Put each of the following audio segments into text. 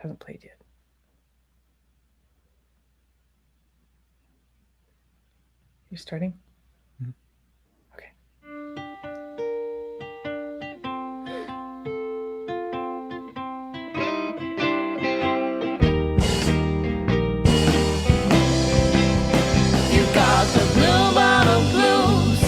Hasn't played yet. You're starting? Mhm. Okay. You got the blue bottle blues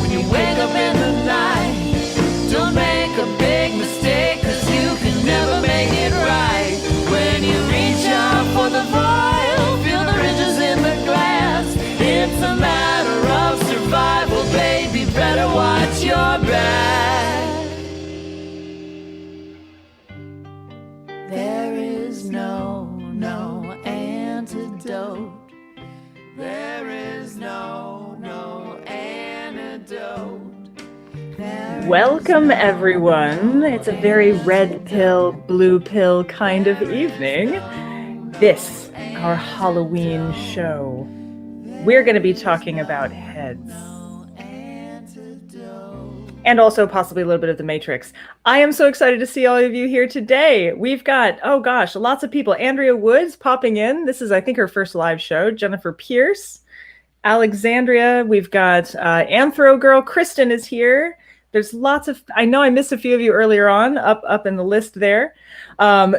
when you wake up in the night. Don't make a big mistake, 'cause you can never make it right. When you reach out for the vial, feel the ridges in the glass. It's a matter of survival, baby, better watch your back. There is no antidote. There is no antidote. Welcome, everyone. It's a very red pill, blue pill kind of evening. This, our Halloween show. We're going to be talking about heads. And also possibly a little bit of the Matrix. I am so excited to see all of you here today. We've got, oh gosh, lots of people. Andrea Woods popping in. This is, I think, her first live show. Jennifer Pierce, Alexandria. We've got Anthro Girl. Kristen is here. There's lots of, I know I missed a few of you earlier on, up in the list there.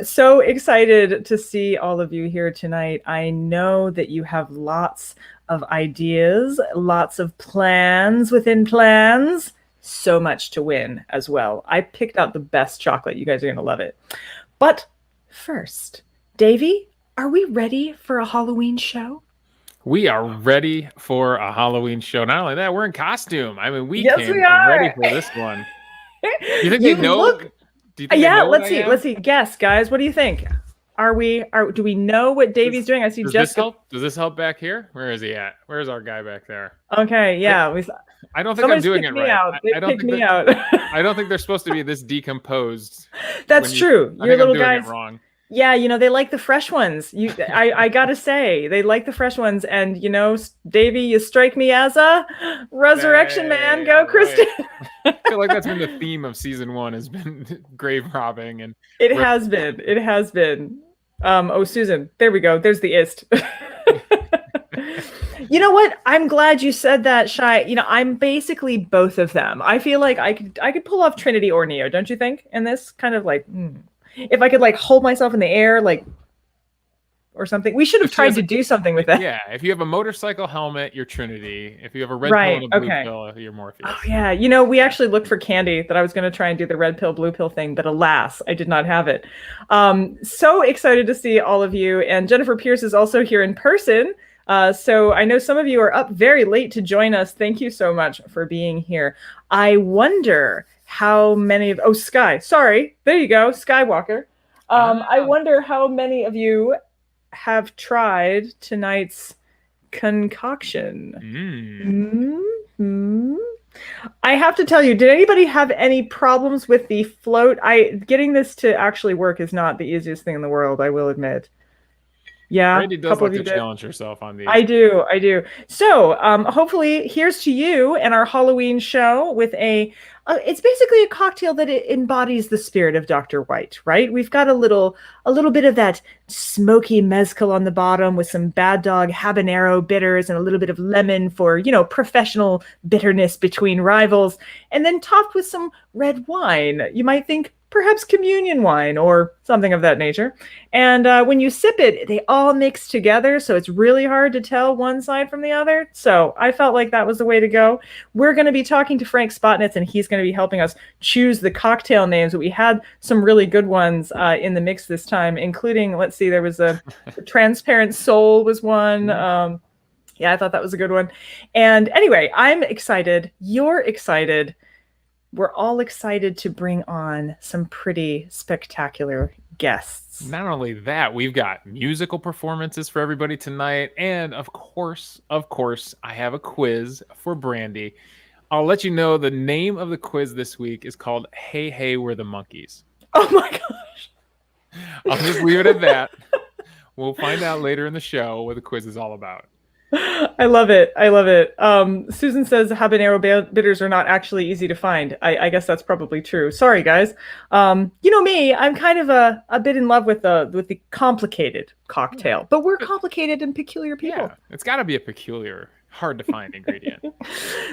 So excited to see all of you here tonight. I know that you have lots of ideas, lots of plans within plans. So much to win as well. I picked out the best chocolate. You guys are going to love it. But first, Davey, are we ready for a Halloween show? We are ready for a Halloween show. Not only that, we're in costume. I mean, we Yes, came we are. ready for this one. You think they know? Do you think Yeah, they know let's see. Let's see. Guess, guys. What do you think? Do we know what Davey's doing? I see Does Jessica. this help? Does this help back here? Where is he at? Where's our guy back there? Okay, yeah. I don't think I'm doing it right. I don't think out. I don't think they're supposed to be this decomposed. That's true. I Your think little I'm doing guys. it wrong. Yeah, they like the fresh ones. I gotta say, they like the fresh ones. And Davey, you strike me as a resurrection man. Go, Kristen. I feel like that's been the theme of season 1 has been grave robbing, and it has been. It has been. Oh, Susan, there we go. There's the ist. You know what? I'm glad you said that, Shai. I'm basically both of them. I feel like I could pull off Trinity or Neo, don't you think? In this kind of like, if I could like hold myself in the air, like, or something. We should have tried to do something with that. Yeah, if you have a motorcycle helmet, you're Trinity. If you have a red pill and a blue pill, you're Morpheus. Oh, yeah. We actually looked for candy that I was going to try and do the red pill, blue pill thing, but alas, I did not have it. So excited to see all of you. And Jennifer Pierce is also here in person. So I know some of you are up very late to join us. Thank you so much for being here. I wonder how many of, Sky, sorry, there you go, Skywalker. I wonder how many of you have tried tonight's concoction. Mm-hmm. I have to tell you, did anybody have any problems with the float? Getting this to actually work is not the easiest thing in the world, I will admit. Yeah, Brandy does like to challenge herself on these. I do. So hopefully here's to you and our Halloween show with it's basically a cocktail that it embodies the spirit of Dr. White, right? We've got a little bit of that smoky mezcal on the bottom with some Bad Dog habanero bitters and a little bit of lemon for, professional bitterness between rivals, and then topped with some red wine. You might think perhaps communion wine or something of that nature. And when you sip it, they all mix together, so it's really hard to tell one side from the other. So I felt like that was the way to go. We're going to be talking to Frank Spotnitz, and he's going to be helping us choose the cocktail names. But we had some really good ones in the mix this time, including, let's see, there was a Transparent Soul was one. Yeah, I thought that was a good one. And anyway, I'm excited. You're excited. We're all excited to bring on some pretty spectacular guests. Not only that, we've got musical performances for everybody tonight. And of course, I have a quiz for Brandy. I'll let you know the name of the quiz this week is called Hey, Hey, We're the Monkeys. Oh my gosh. I'll just leave it at that. We'll find out later in the show what the quiz is all about. I love it. I love it. Susan says habanero bitters are not actually easy to find. I guess that's probably true. Sorry, guys. You know me, I'm kind of a bit in love with the complicated cocktail, but we're complicated and peculiar people. Yeah, it's got to be a peculiar, hard to find ingredient.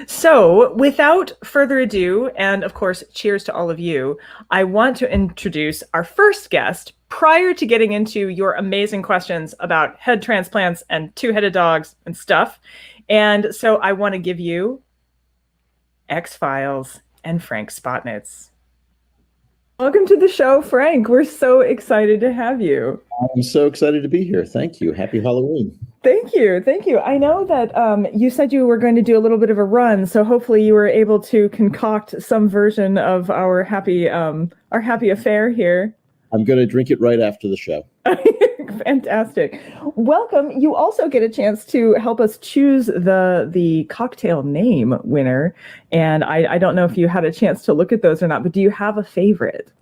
So, without further ado, and of course, cheers to all of you, I want to introduce our first guest prior to getting into your amazing questions about head transplants and two-headed dogs and stuff. And so I want to give you X-Files and Frank Spotnitz. Welcome to the show, Frank. We're so excited to have you. I'm so excited to be here. Thank you. Happy Halloween. Thank you. Thank you. I know that you said you were going to do a little bit of a run, so hopefully you were able to concoct some version of our happy affair here. I'm going to drink it right after the show. Fantastic. Welcome. You also get a chance to help us choose the cocktail name winner. And I don't know if you had a chance to look at those or not, but do you have a favorite?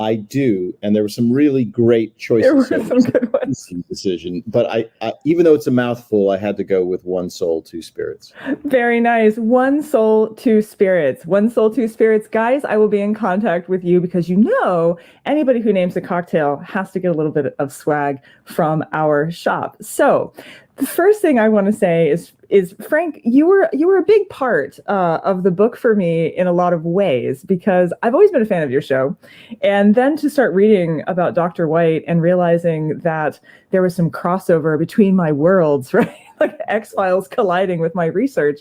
I do, and there were some really great choices. There were some good ones. Decision, but I even though it's a mouthful, I had to go with One Soul, Two Spirits. Very nice. One Soul, Two Spirits. One Soul, Two Spirits. Guys, I will be in contact with you because anybody who names a cocktail has to get a little bit of swag from our shop. So the first thing I want to say is Frank, you were a big part of the book for me in a lot of ways because I've always been a fan of your show, and then to start reading about Dr. White and realizing that there was some crossover between my worlds, right? Like X-Files colliding with my research.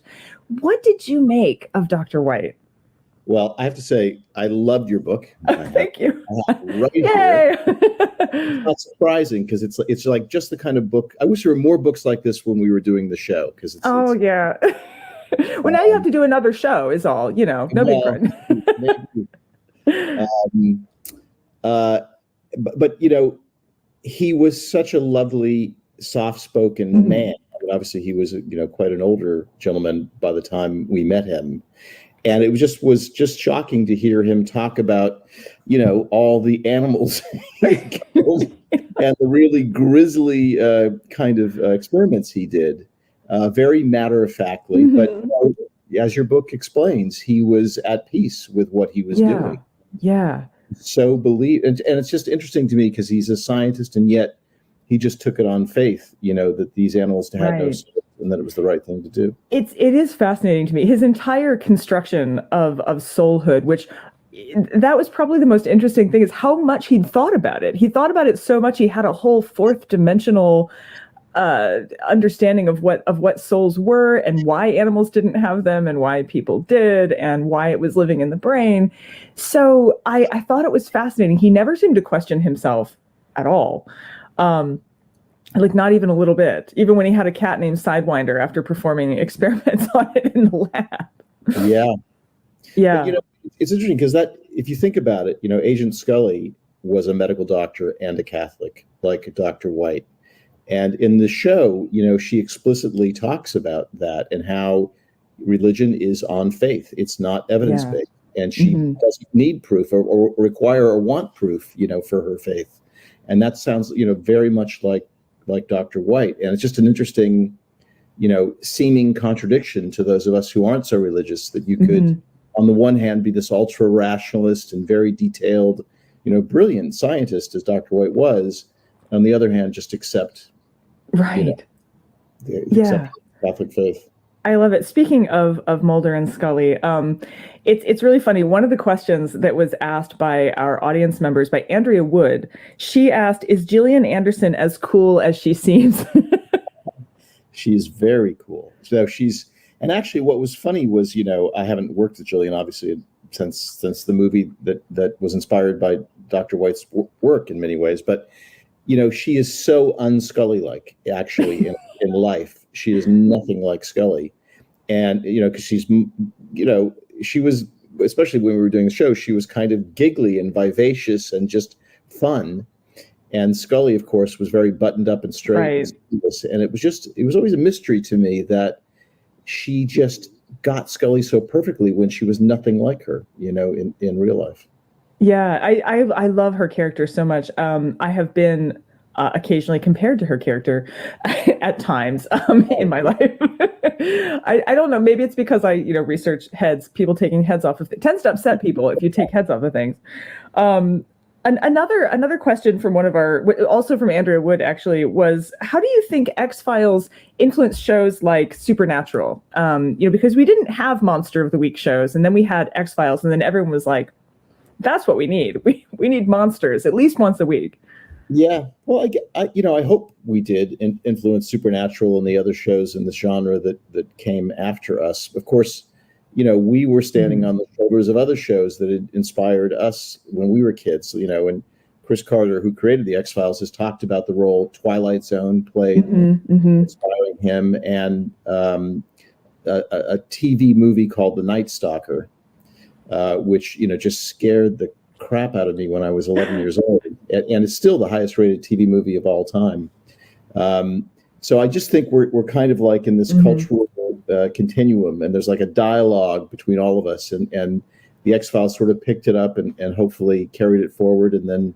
What did you make of Dr. White? Well, I have to say, I loved your book. Thank you. Right Yay! here. It's not surprising because it's like just the kind of book. I wish there were more books like this when we were doing the show. Because yeah. Well, now you have to do another show. Is all no big problem. But he was such a lovely, soft-spoken man. I mean, obviously, he was quite an older gentleman by the time we met him. And it was just shocking to hear him talk about, all the animals he killed and the really grisly kind of experiments he did. Very matter-of-factly, but as your book explains, he was at peace with what he was doing. Yeah. So and it's just interesting to me because he's a scientist and yet he just took it on faith, that these animals had no soul and that it was the right thing to do. It is fascinating to me. His entire construction of soulhood, which that was probably the most interesting thing, is how much he'd thought about it. He thought about it so much he had a whole fourth dimensional understanding of what souls were and why animals didn't have them and why people did and why it was living in the brain. So I thought it was fascinating. He never seemed to question himself at all. Like not even a little bit, even when he had a cat named Sidewinder after performing experiments on it in the lab. Yeah. But, it's interesting because that, if you think about it, Agent Scully was a medical doctor and a Catholic, like Dr. White. And in the show, she explicitly talks about that and how religion is on faith. It's not evidence-based. And she doesn't need proof or require or want proof, for her faith. And that sounds, very much like Dr. White. And it's just an interesting, seeming contradiction to those of us who aren't so religious, that you could, on the one hand, be this ultra rationalist and very detailed, brilliant scientist as Dr. White was. On the other hand, just accept, accept Catholic faith. I love it. Speaking of Mulder and Scully, it's really funny. One of the questions that was asked by our audience members, by Andrea Wood, she asked, "Is Gillian Anderson as cool as she seems?" She is very cool. So and actually what was funny was, I haven't worked with Gillian obviously since the movie that was inspired by Dr. White's work in many ways, but she is so un-Scully-like actually in life. She is nothing like Scully. And, because she's, she was, especially when we were doing the show, she was kind of giggly and vivacious and just fun. And Scully, of course, was very buttoned up and straight. Right. And it was always a mystery to me that she just got Scully so perfectly when she was nothing like her, in real life. Yeah, I love her character so much. I have been occasionally compared to her character at times in my life. I don't know. Maybe it's because I, research heads, people taking heads off of it tends to upset people if you take heads off of things. Another question from also from Andrea Wood, actually, was how do you think X-Files influenced shows like Supernatural? Because we didn't have Monster of the Week shows, and then we had X-Files, and then everyone was like, that's what we need. We need monsters at least once a week. Yeah, well, I hope we did influence Supernatural and the other shows in the genre that came after us. Of course, we were standing on the shoulders of other shows that had inspired us when we were kids. And Chris Carter, who created the X-Files, has talked about the role Twilight Zone played, inspiring him, and a TV movie called The Night Stalker, which just scared the crap out of me when I was 11 years old, and it's still the highest rated TV movie of all time. So I just think we're kind of like in this cultural continuum, and there's like a dialogue between all of us, and the X-Files sort of picked it up and hopefully carried it forward, and then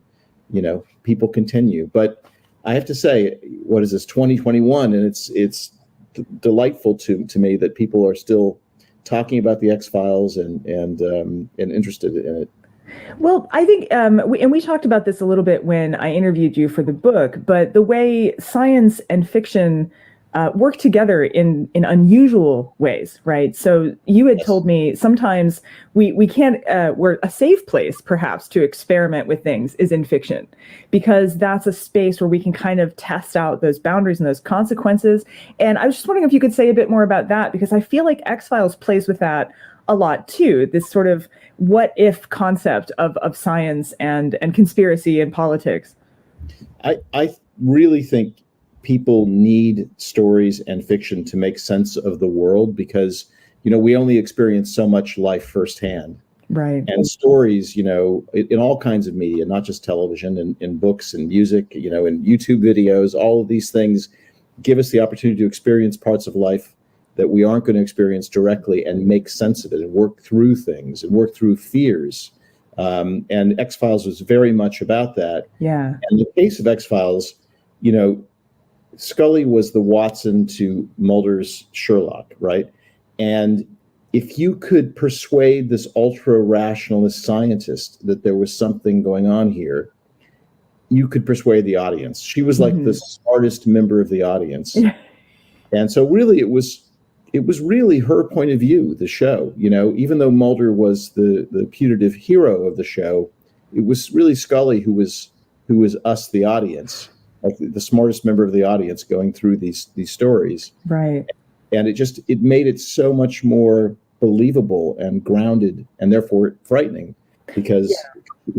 people continue. But I have to say, what is this, 2021, and it's delightful to me that people are still talking about the X-Files and interested in it. Well, I think, we talked about this a little bit when I interviewed you for the book, but the way science and fiction work together in unusual ways, right? So you had told me sometimes we can't, we're a safe place perhaps to experiment with things is in fiction, because that's a space where we can kind of test out those boundaries and those consequences. And I was just wondering if you could say a bit more about that, because I feel like X-Files plays with that a lot too, this sort of what if concept of science and conspiracy and politics. I really think people need stories and fiction to make sense of the world, because we only experience so much life firsthand. Right. And stories, in all kinds of media, not just television, and in books and music, in YouTube videos, all of these things give us the opportunity to experience parts of life that we aren't going to experience directly, and make sense of it and work through things and work through fears. And X-Files was very much about that. Yeah. And in the case of X-Files, Scully was the Watson to Mulder's Sherlock, right? And if you could persuade this ultra-rationalist scientist that there was something going on here, you could persuade the audience. She was like the smartest member of the audience. And so really it was really her point of view, the show. Even though Mulder was the putative hero of the show, it was really Scully who was us, the audience, like the smartest member of the audience going through these stories. Right. And it made it so much more believable and grounded, and therefore frightening, because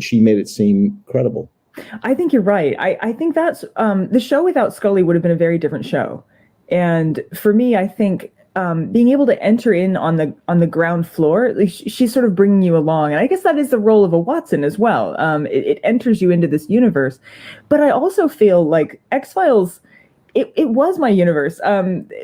she made it seem credible. I think you're right. I think that's the show without Scully would have been a very different show. And for me, I think being able to enter in on the ground floor, she's sort of bringing you along. And I guess that is the role of a Watson as well. It enters you into this universe. But I also feel like X-Files, it was my universe.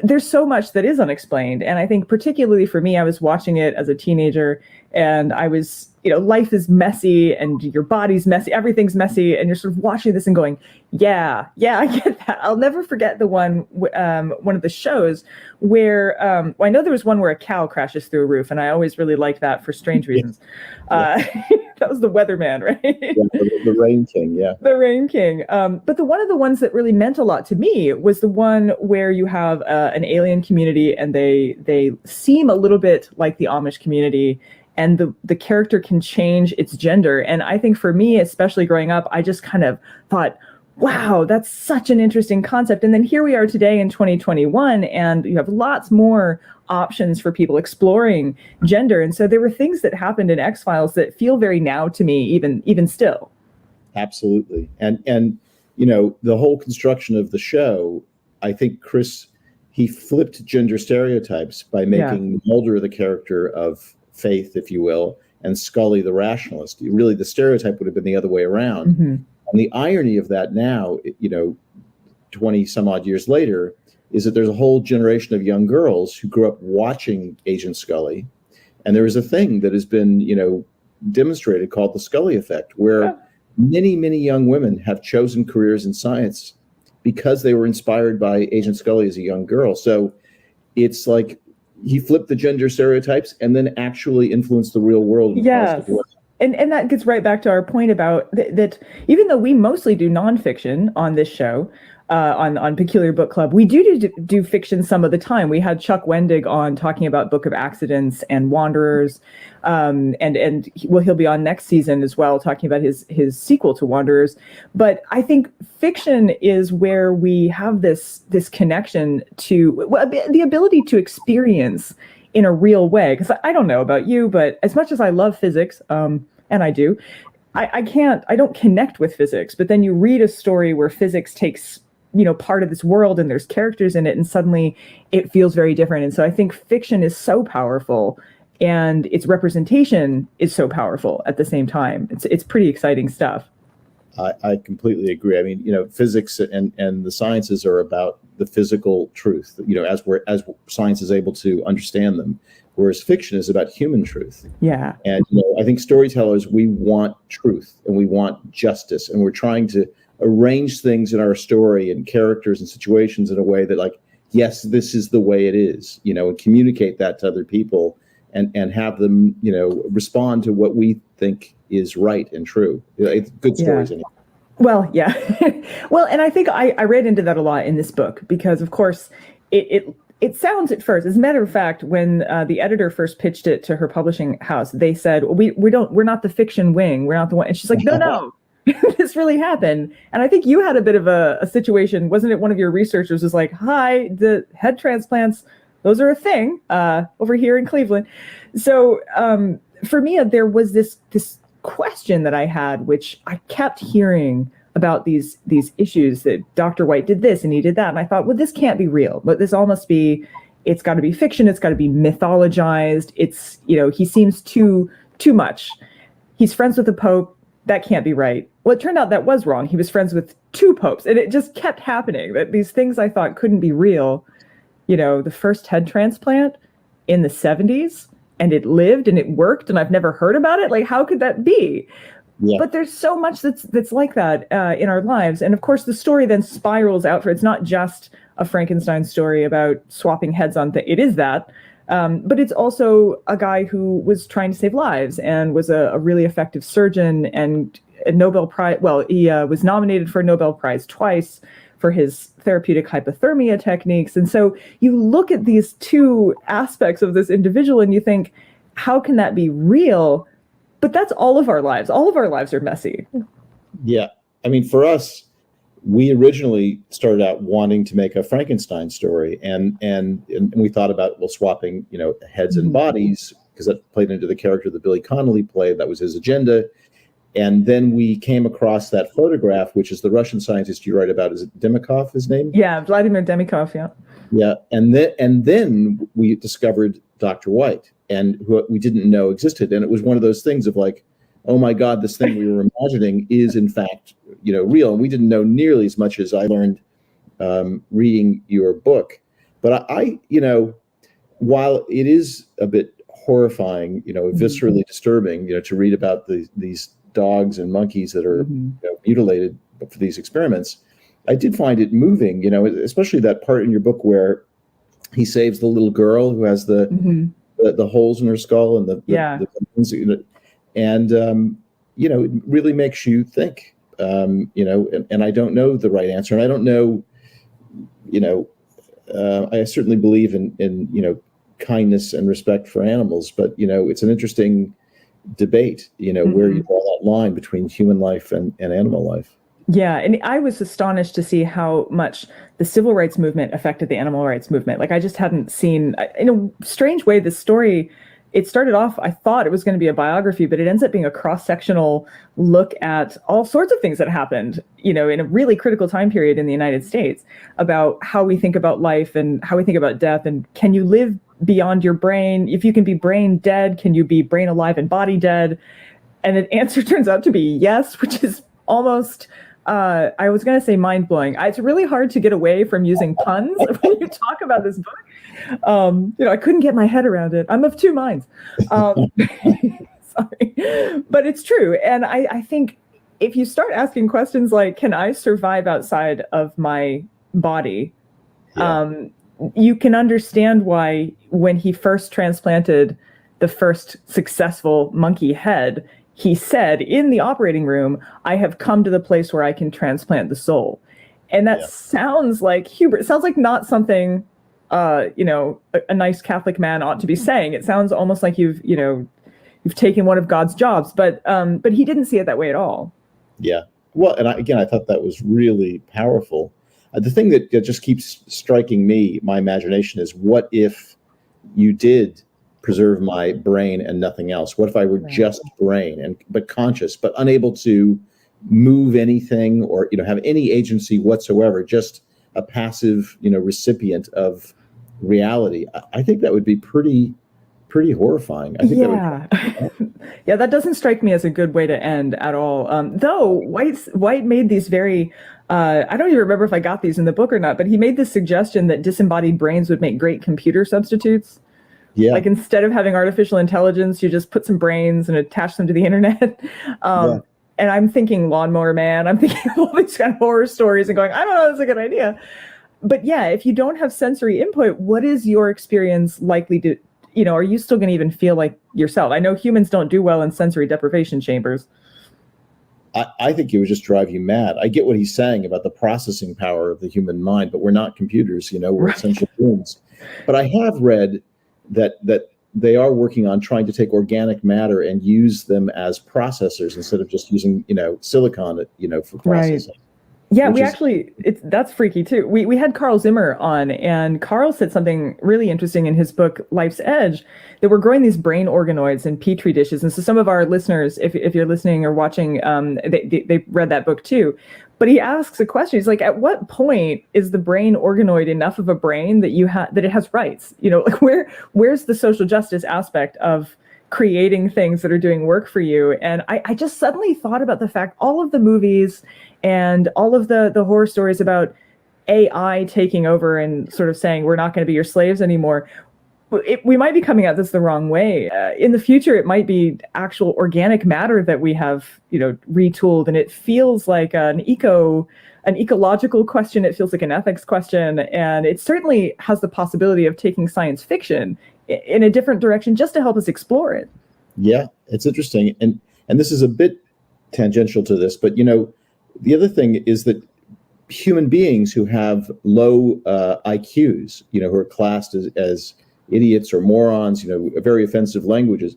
There's so much that is unexplained. And I think particularly for me, I was watching it as a teenager, and I was, life is messy and your body's messy, everything's messy. And you're sort of watching this and going, yeah, I get that. I'll never forget the one of the shows where, I know there was one where a cow crashes through a roof, and I always really liked that for strange reasons. That was the Weatherman, right? The Rain King, yeah. The Rain King. But one of the ones that really meant a lot to me was the one where you have an alien community, and they seem a little bit like the Amish community, and the character can change its gender. And I think for me, especially growing up, I just kind of thought, wow, that's such an interesting concept. And then here we are today in 2021, and you have lots more options for people exploring gender. And so there were things that happened in X-Files that feel very now to me, even still. Absolutely. And the whole construction of the show, I think Chris, he flipped gender stereotypes by making Mulder the character of faith, if you will, and Scully the rationalist. Really, the stereotype would have been the other way around. And the irony of that now, 20 some odd years later, is that there's a whole generation of young girls who grew up watching Agent Scully. And there is a thing that has been, demonstrated called the Scully effect, where many, many young women have chosen careers in science because they were inspired by Agent Scully as a young girl. So it's like he flipped the gender stereotypes and then actually influenced the real world in a positive way. And that gets right back to our point about that even though we mostly do nonfiction on this show, on Peculiar Book Club, we do fiction some of the time. We had Chuck Wendig on talking about Book of Accidents and Wanderers, and he'll be on next season as well, talking about his sequel to Wanderers. But I think fiction is where we have this connection to the ability to experience in a real way. Because I don't know about you, but as much as I love physics, and I do, I don't connect with physics. But then you read a story where physics takes part of this world and there's characters in it, and suddenly it feels very different. And so I think fiction is so powerful, and its representation is so powerful at the same time. It's pretty exciting stuff. I completely agree. I mean, physics and the sciences are about the physical truth, as science is able to understand them, whereas fiction is about human truth. Yeah. And I think storytellers, we want truth and we want justice, and we're trying to arrange things in our story and characters and situations in a way that, like, yes, this is the way it is, and communicate that to other people and have them, respond to what we think is right and true. It's good stories. Yeah. Well, yeah. Well, and I think I read into that a lot in this book because, of course, it sounds at first, as a matter of fact, when the editor first pitched it to her publishing house, they said, we're not the fiction wing. We're not the one. And she's like, no. This really happened. And I think you had a bit of a situation, wasn't it? One of your researchers was like, hi, the head transplants, those are a thing over here in Cleveland. So for me, there was this question that I had, which I kept hearing about these issues that Dr. White did this and he did that. And I thought, well, this can't be real, but this all must be, it's got to be fiction. It's got to be mythologized. It's, he seems too much. He's friends with the Pope. That can't be right. Well, it turned out that was wrong. He was friends with 2 popes, and it just kept happening. That these things I thought couldn't be real. The first head transplant in the 70s, and it lived and it worked, and I've never heard about it. Like, how could that be? Yeah. But there's so much that's like that in our lives. And of course, the story then spirals out it's not just a Frankenstein story about swapping heads on things. It is that. But it's also a guy who was trying to save lives and was a really effective surgeon and a Nobel Prize. Well, he was nominated for a Nobel Prize twice for his therapeutic hypothermia techniques. And so you look at these 2 aspects of this individual and you think, how can that be real? But that's all of our lives. All of our lives are messy. Yeah. I mean, for us, we originally started out wanting to make a Frankenstein story, and we thought about swapping heads and bodies, because that played into the character that Billy Connolly played. That was his agenda. And then we came across that photograph, which is the Russian scientist you write about. Is it Demikov, his name? Yeah, Vladimir Demikov. Yeah. Yeah, and then we discovered Dr. White, and who we didn't know existed, and it was one of those things of like, oh my God, this thing we were imagining is in fact, real. And we didn't know nearly as much as I learned reading your book. But I while it is a bit horrifying, viscerally disturbing, to read about these dogs and monkeys that are mutilated for these experiments, I did find it moving, especially that part in your book where he saves the little girl who has the holes in her skull and the it really makes you think, and I don't know the right answer. And I don't know, I certainly believe in kindness and respect for animals, but, it's an interesting debate, where you draw that line between human life and animal life. Yeah, and I was astonished to see how much the civil rights movement affected the animal rights movement. Like, I just hadn't seen, in a strange way, this story, it started off, I thought it was going to be a biography, but it ends up being a cross-sectional look at all sorts of things that happened, in a really critical time period in the United States, about how we think about life and how we think about death, and can you live beyond your brain? If you can be brain dead, can you be brain alive and body dead? And the answer turns out to be yes, which is almost... I was going to say mind-blowing. It's really hard to get away from using puns when you talk about this book. I couldn't get my head around it. I'm of 2 minds. Sorry. But it's true. And I think if you start asking questions like, can I survive outside of my body? Yeah. You can understand why when he first transplanted the first successful monkey head, he said in the operating room, I have come to the place where I can transplant the soul. And that sounds like hubris. It sounds like not something, a nice Catholic man ought to be saying. It sounds almost like you've taken one of God's jobs, but he didn't see it that way at all. Yeah. Well, and I thought that was really powerful. The thing that just keeps striking me, my imagination, is what if you did preserve my brain and nothing else? What if I were just brain but conscious, but unable to move anything or have any agency whatsoever, just a passive recipient of reality? I think that would be pretty horrifying. I think that would... Yeah, that doesn't strike me as a good way to end at all. Though White made these very, I don't even remember if I got these in the book or not, but he made this suggestion that disembodied brains would make great computer substitutes. Yeah. Like instead of having artificial intelligence, you just put some brains and attach them to the internet. And I'm thinking Lawnmower Man. I'm thinking all these kind of horror stories and going, I don't know, that's a good idea. But yeah, if you don't have sensory input, what is your experience likely to, are you still going to even feel like yourself? I know humans don't do well in sensory deprivation chambers. I think it would just drive you mad. I get what he's saying about the processing power of the human mind, but we're not computers, we're essential beings. But I have read that they are working on trying to take organic matter and use them as processors instead of just using, silicon, for processing. Right. Yeah, that's freaky too. We had Carl Zimmer on, and Carl said something really interesting in his book, Life's Edge, that we're growing these brain organoids in Petri dishes. And so some of our listeners, if you're listening or watching, they read that book too. But he asks a question. He's like, at what point is the brain organoid enough of a brain that that it has rights? Like where's the social justice aspect of creating things that are doing work for you? And I just suddenly thought about the fact all of the movies and all of the horror stories about AI taking over and sort of saying, we're not going to be your slaves anymore. We might be coming at this the wrong way. In the future, it might be actual organic matter that we have, retooled. And it feels like an ecological question. It feels like an ethics question. And it certainly has the possibility of taking science fiction in a different direction just to help us explore it. Yeah, it's interesting. And this is a bit tangential to this, but, the other thing is that human beings who have low IQs, who are classed as idiots or morons, very offensive languages,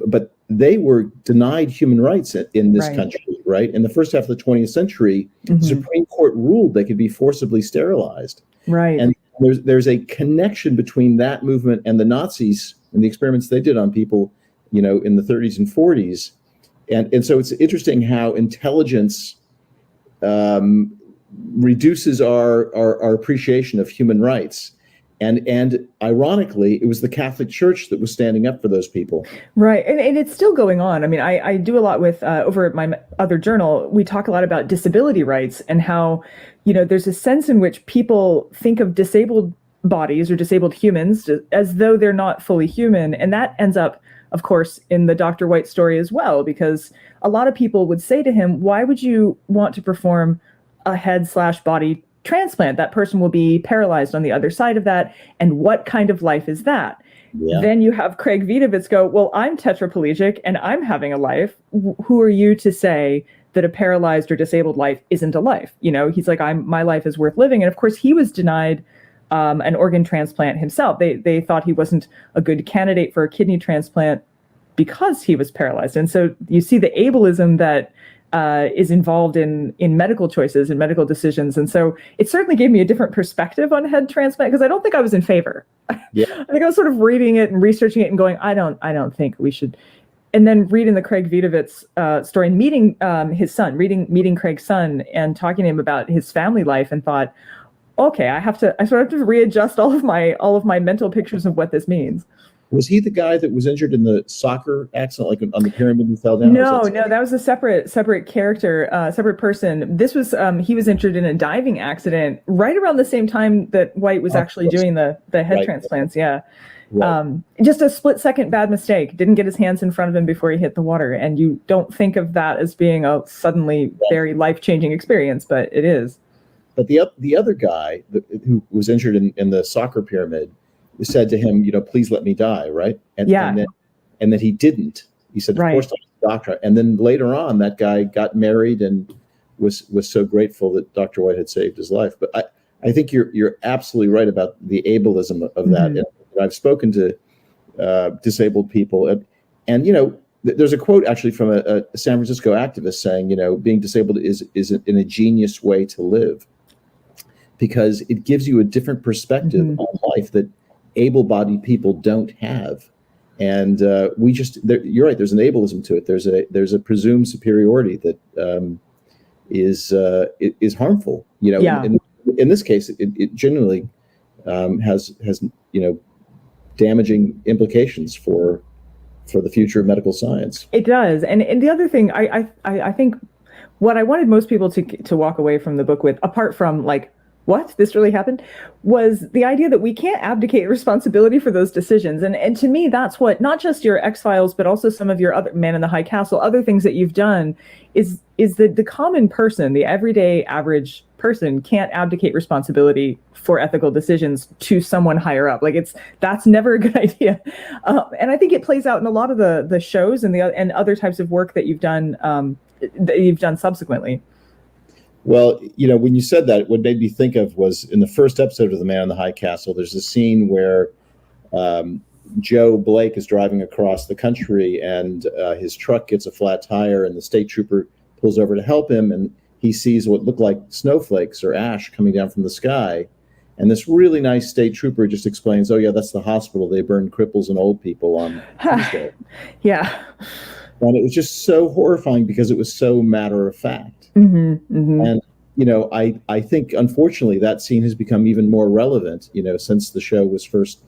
but they were denied human rights in this country, right? In the first half of the 20th century, the Supreme Court ruled they could be forcibly sterilized. Right. And there's a connection between that movement and the Nazis and the experiments they did on people, in the 30s and 40s. And so it's interesting how intelligence reduces our appreciation of human rights. And ironically, it was the Catholic Church that was standing up for those people. Right. And it's still going on. I mean, I do a lot with, over at my other journal, we talk a lot about disability rights and how, there's a sense in which people think of disabled bodies or disabled humans as though they're not fully human. And that ends up, of course, in the Dr. White story as well, because a lot of people would say to him, why would you want to perform a head/body transplant? That person will be paralyzed on the other side of that. And what kind of life is that? Yeah. Then you have Craig Vidovitz go, well, I'm tetraplegic and I'm having a life. Who are you to say that a paralyzed or disabled life isn't a life? He's like, my life is worth living. And of course, he was denied an organ transplant himself. They thought he wasn't a good candidate for a kidney transplant because he was paralyzed. And so you see the ableism that is involved in medical choices and medical decisions. And so it certainly gave me a different perspective on head transplant, because I don't think I was in favor. Yeah. I think I was sort of reading it and researching it and going, I don't think we should. And then reading the Craig Vidovitz story and meeting his son, meeting Craig's son and talking to him about his family life, and thought, okay, I sort of have to readjust all of my mental pictures of what this means. Was he the guy that was injured in the soccer accident, like on the pyramid and fell down? No, that was a separate character, separate person. This was he was injured in a diving accident right around the same time that White was actually doing the head transplants. Yeah. Right. Just a split-second bad mistake. Didn't get his hands in front of him before he hit the water, and you don't think of that as being a suddenly very life-changing experience, but it is. But the other guy who was injured in the soccer pyramid said to him, please let me die, right? And then he didn't. He said, of course, I'm a doctor. And then later on, that guy got married and was so grateful that Dr. White had saved his life. But I think you're absolutely right about the ableism of that. And I've spoken to disabled people, and there's a quote actually from a San Francisco activist saying, being disabled is in a genius way to live, because it gives you a different perspective on life that able-bodied people don't have. And you're right, there's an ableism to it. There's a presumed superiority that is harmful. In this case, it genuinely has damaging implications for the future of medical science. It does. And the other thing, I think what I wanted most people to walk away from the book with, apart from like, what, this really happened, was the idea that we can't abdicate responsibility for those decisions. And to me, that's what, not just your X-Files, but also some of your other Man in the High Castle, other things that you've done, is that the common person, the everyday average person, can't abdicate responsibility for ethical decisions to someone higher up. Like that's never a good idea. And I think it plays out in a lot of the shows and other types of work that you've done subsequently. Well, when you said that, what made me think of was in the first episode of The Man in the High Castle, there's a scene where Joe Blake is driving across the country and his truck gets a flat tire and the state trooper pulls over to help him, and he sees what look like snowflakes or ash coming down from the sky. And this really nice state trooper just explains, oh, yeah, that's the hospital. They burn cripples and old people on Tuesday. Yeah. And it was just so horrifying because it was so matter of fact. And, I think, unfortunately, that scene has become even more relevant, since the show was first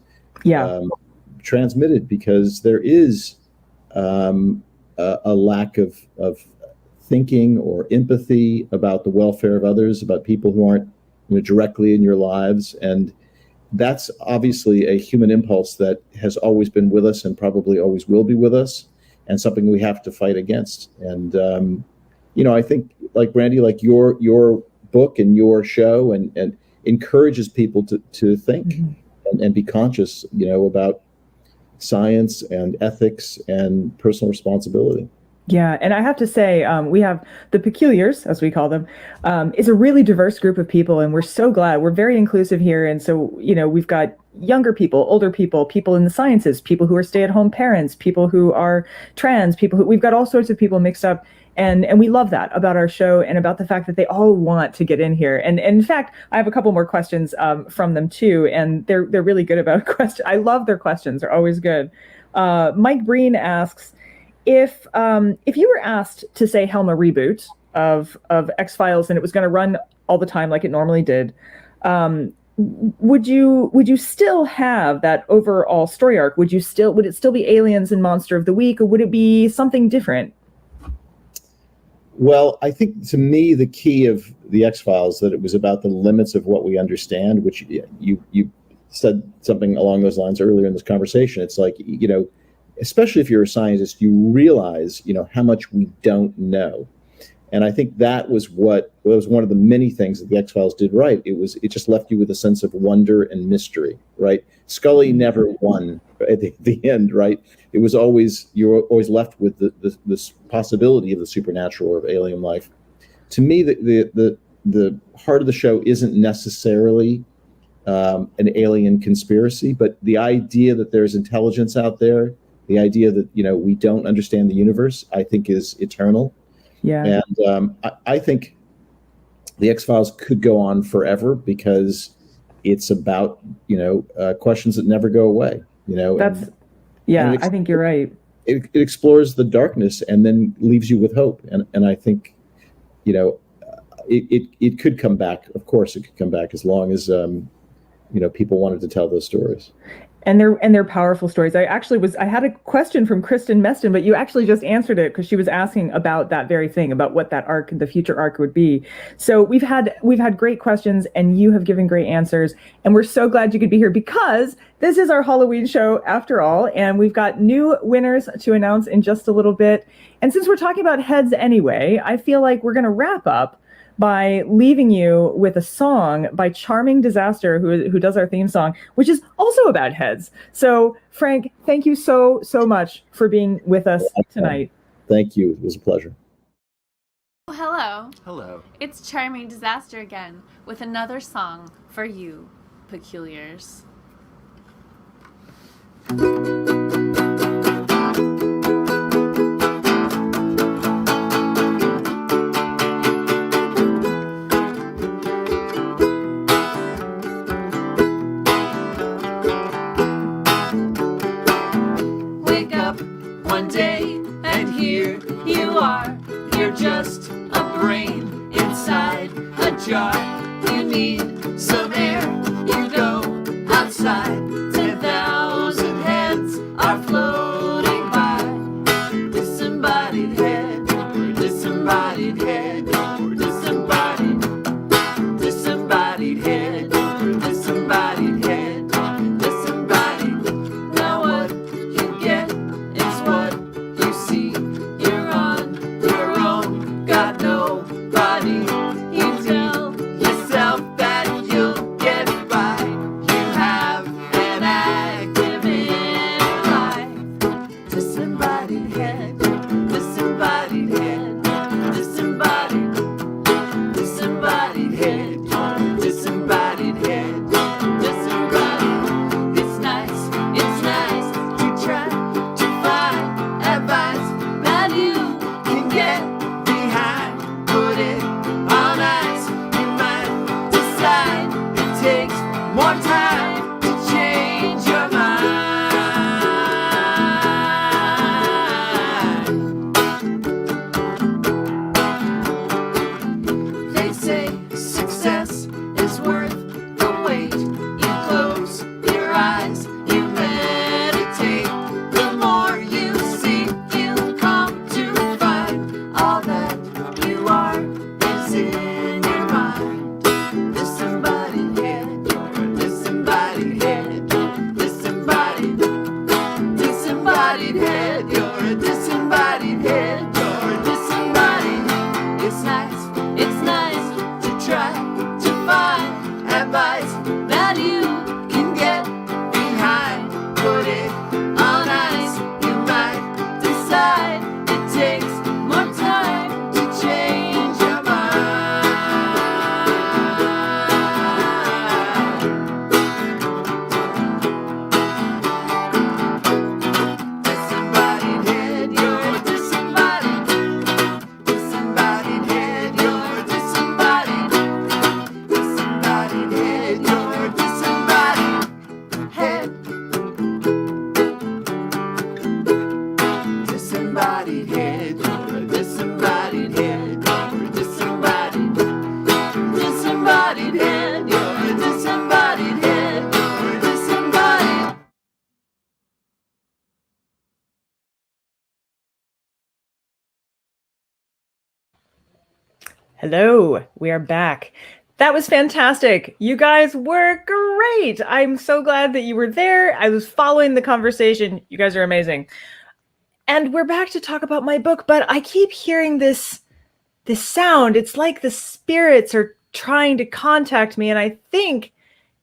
transmitted, because there is a lack of thinking or empathy about the welfare of others, about people who aren't directly in your lives. And that's obviously a human impulse that has always been with us and probably always will be with us, and something we have to fight against. And, I think, like Brandy, like your book and your show and encourages people to think and be conscious, about science and ethics and personal responsibility. Yeah, and I have to say, we have the Peculiars, as we call them, is a really diverse group of people, and we're so glad. We're very inclusive here, and so, we've got younger people, older people, people in the sciences, people who are stay-at-home parents, people who are trans, we've got all sorts of people mixed up, and we love that about our show and about the fact that they all want to get in here. And in fact, I have a couple more questions from them too, and they're really good about questions. I love their questions; they're always good. Mike Breen asks, if you were asked to say helm a reboot of X-Files and it was going to run all the time like it normally did, would you still have that overall story arc? Would it still be Aliens and Monster of the Week, or would it be something different? Well, I think to me the key of the X-Files that it was about the limits of what we understand, which you said something along those lines earlier in this conversation. It's like, especially if you're a scientist, you realize, how much we don't know. And I think that was one of the many things that the X-Files did right. It just left you with a sense of wonder and mystery, right? Scully never won at the end, right? It was you were always left with this possibility of the supernatural or of alien life. To me, the heart of the show isn't necessarily an alien conspiracy, but the idea that there's intelligence out there, the idea that, we don't understand the universe, I think is eternal. Yeah. And I think the X-Files could go on forever because it's about, questions that never go away, I think you're right. It explores the darkness and then leaves you with hope. And I think, it could come back. Of course, it could come back as long as, people wanted to tell those stories. And they're powerful stories. I had a question from Kristen Meston, but you actually just answered it because she was asking about that very thing, about what that arc, the future arc would be. So we've had great questions, and you have given great answers, and we're so glad you could be here because this is our Halloween show after all, and we've got new winners to announce in just a little bit. And since we're talking about heads anyway, I feel like we're going to wrap up by leaving you with a song by Charming Disaster, who does our theme song, which is also about heads. So, Frank, thank you so much for being with us tonight. Thank you. It was a pleasure. Oh, hello. Hello. It's Charming Disaster again with another song for you, peculiars. You're just a brain inside a jar. You need some air. You go outside. 10,000 heads are floating by. Disembodied head, disembodied head, disembodied, disembodied head, disembodied head, disembodied. Now what you get is what you see. You're on your own, got nobody. You tell yourself that you'll get by. You have an active inner life. Disembodied head, disembodied head, disembodied, disembodied head, disembodied head, disembodied. It's nice to try to find advice that you can get behind. Put it on ice. You might decide it takes more time to change your mind. They say success is worth the wait. You close your eyes, you meditate. The more you see, you come to find all that you are is in your mind. Disembodied head, disembodied head, disembodied, disembodied head. You're a disembodied head, you're a disembodied. It's nice to try to find advice that you can get behind. Put it on ice. You might decide it takes more time to change your mind. Disembodied head, you're disembodied. Disembodied head, you're disembodied. Disembodied head, you're disembodied. Head. Disembodied head, you're a disembodied head. You're disembodied. Disembodied head, you're a disembodied head. You're disembodied. Hello, we are back. That was fantastic. You guys were great. I'm so glad that you were there. I was following the conversation. You guys are amazing. And we're back to talk about my book, but I keep hearing this sound. It's like the spirits are trying to contact me, and I think,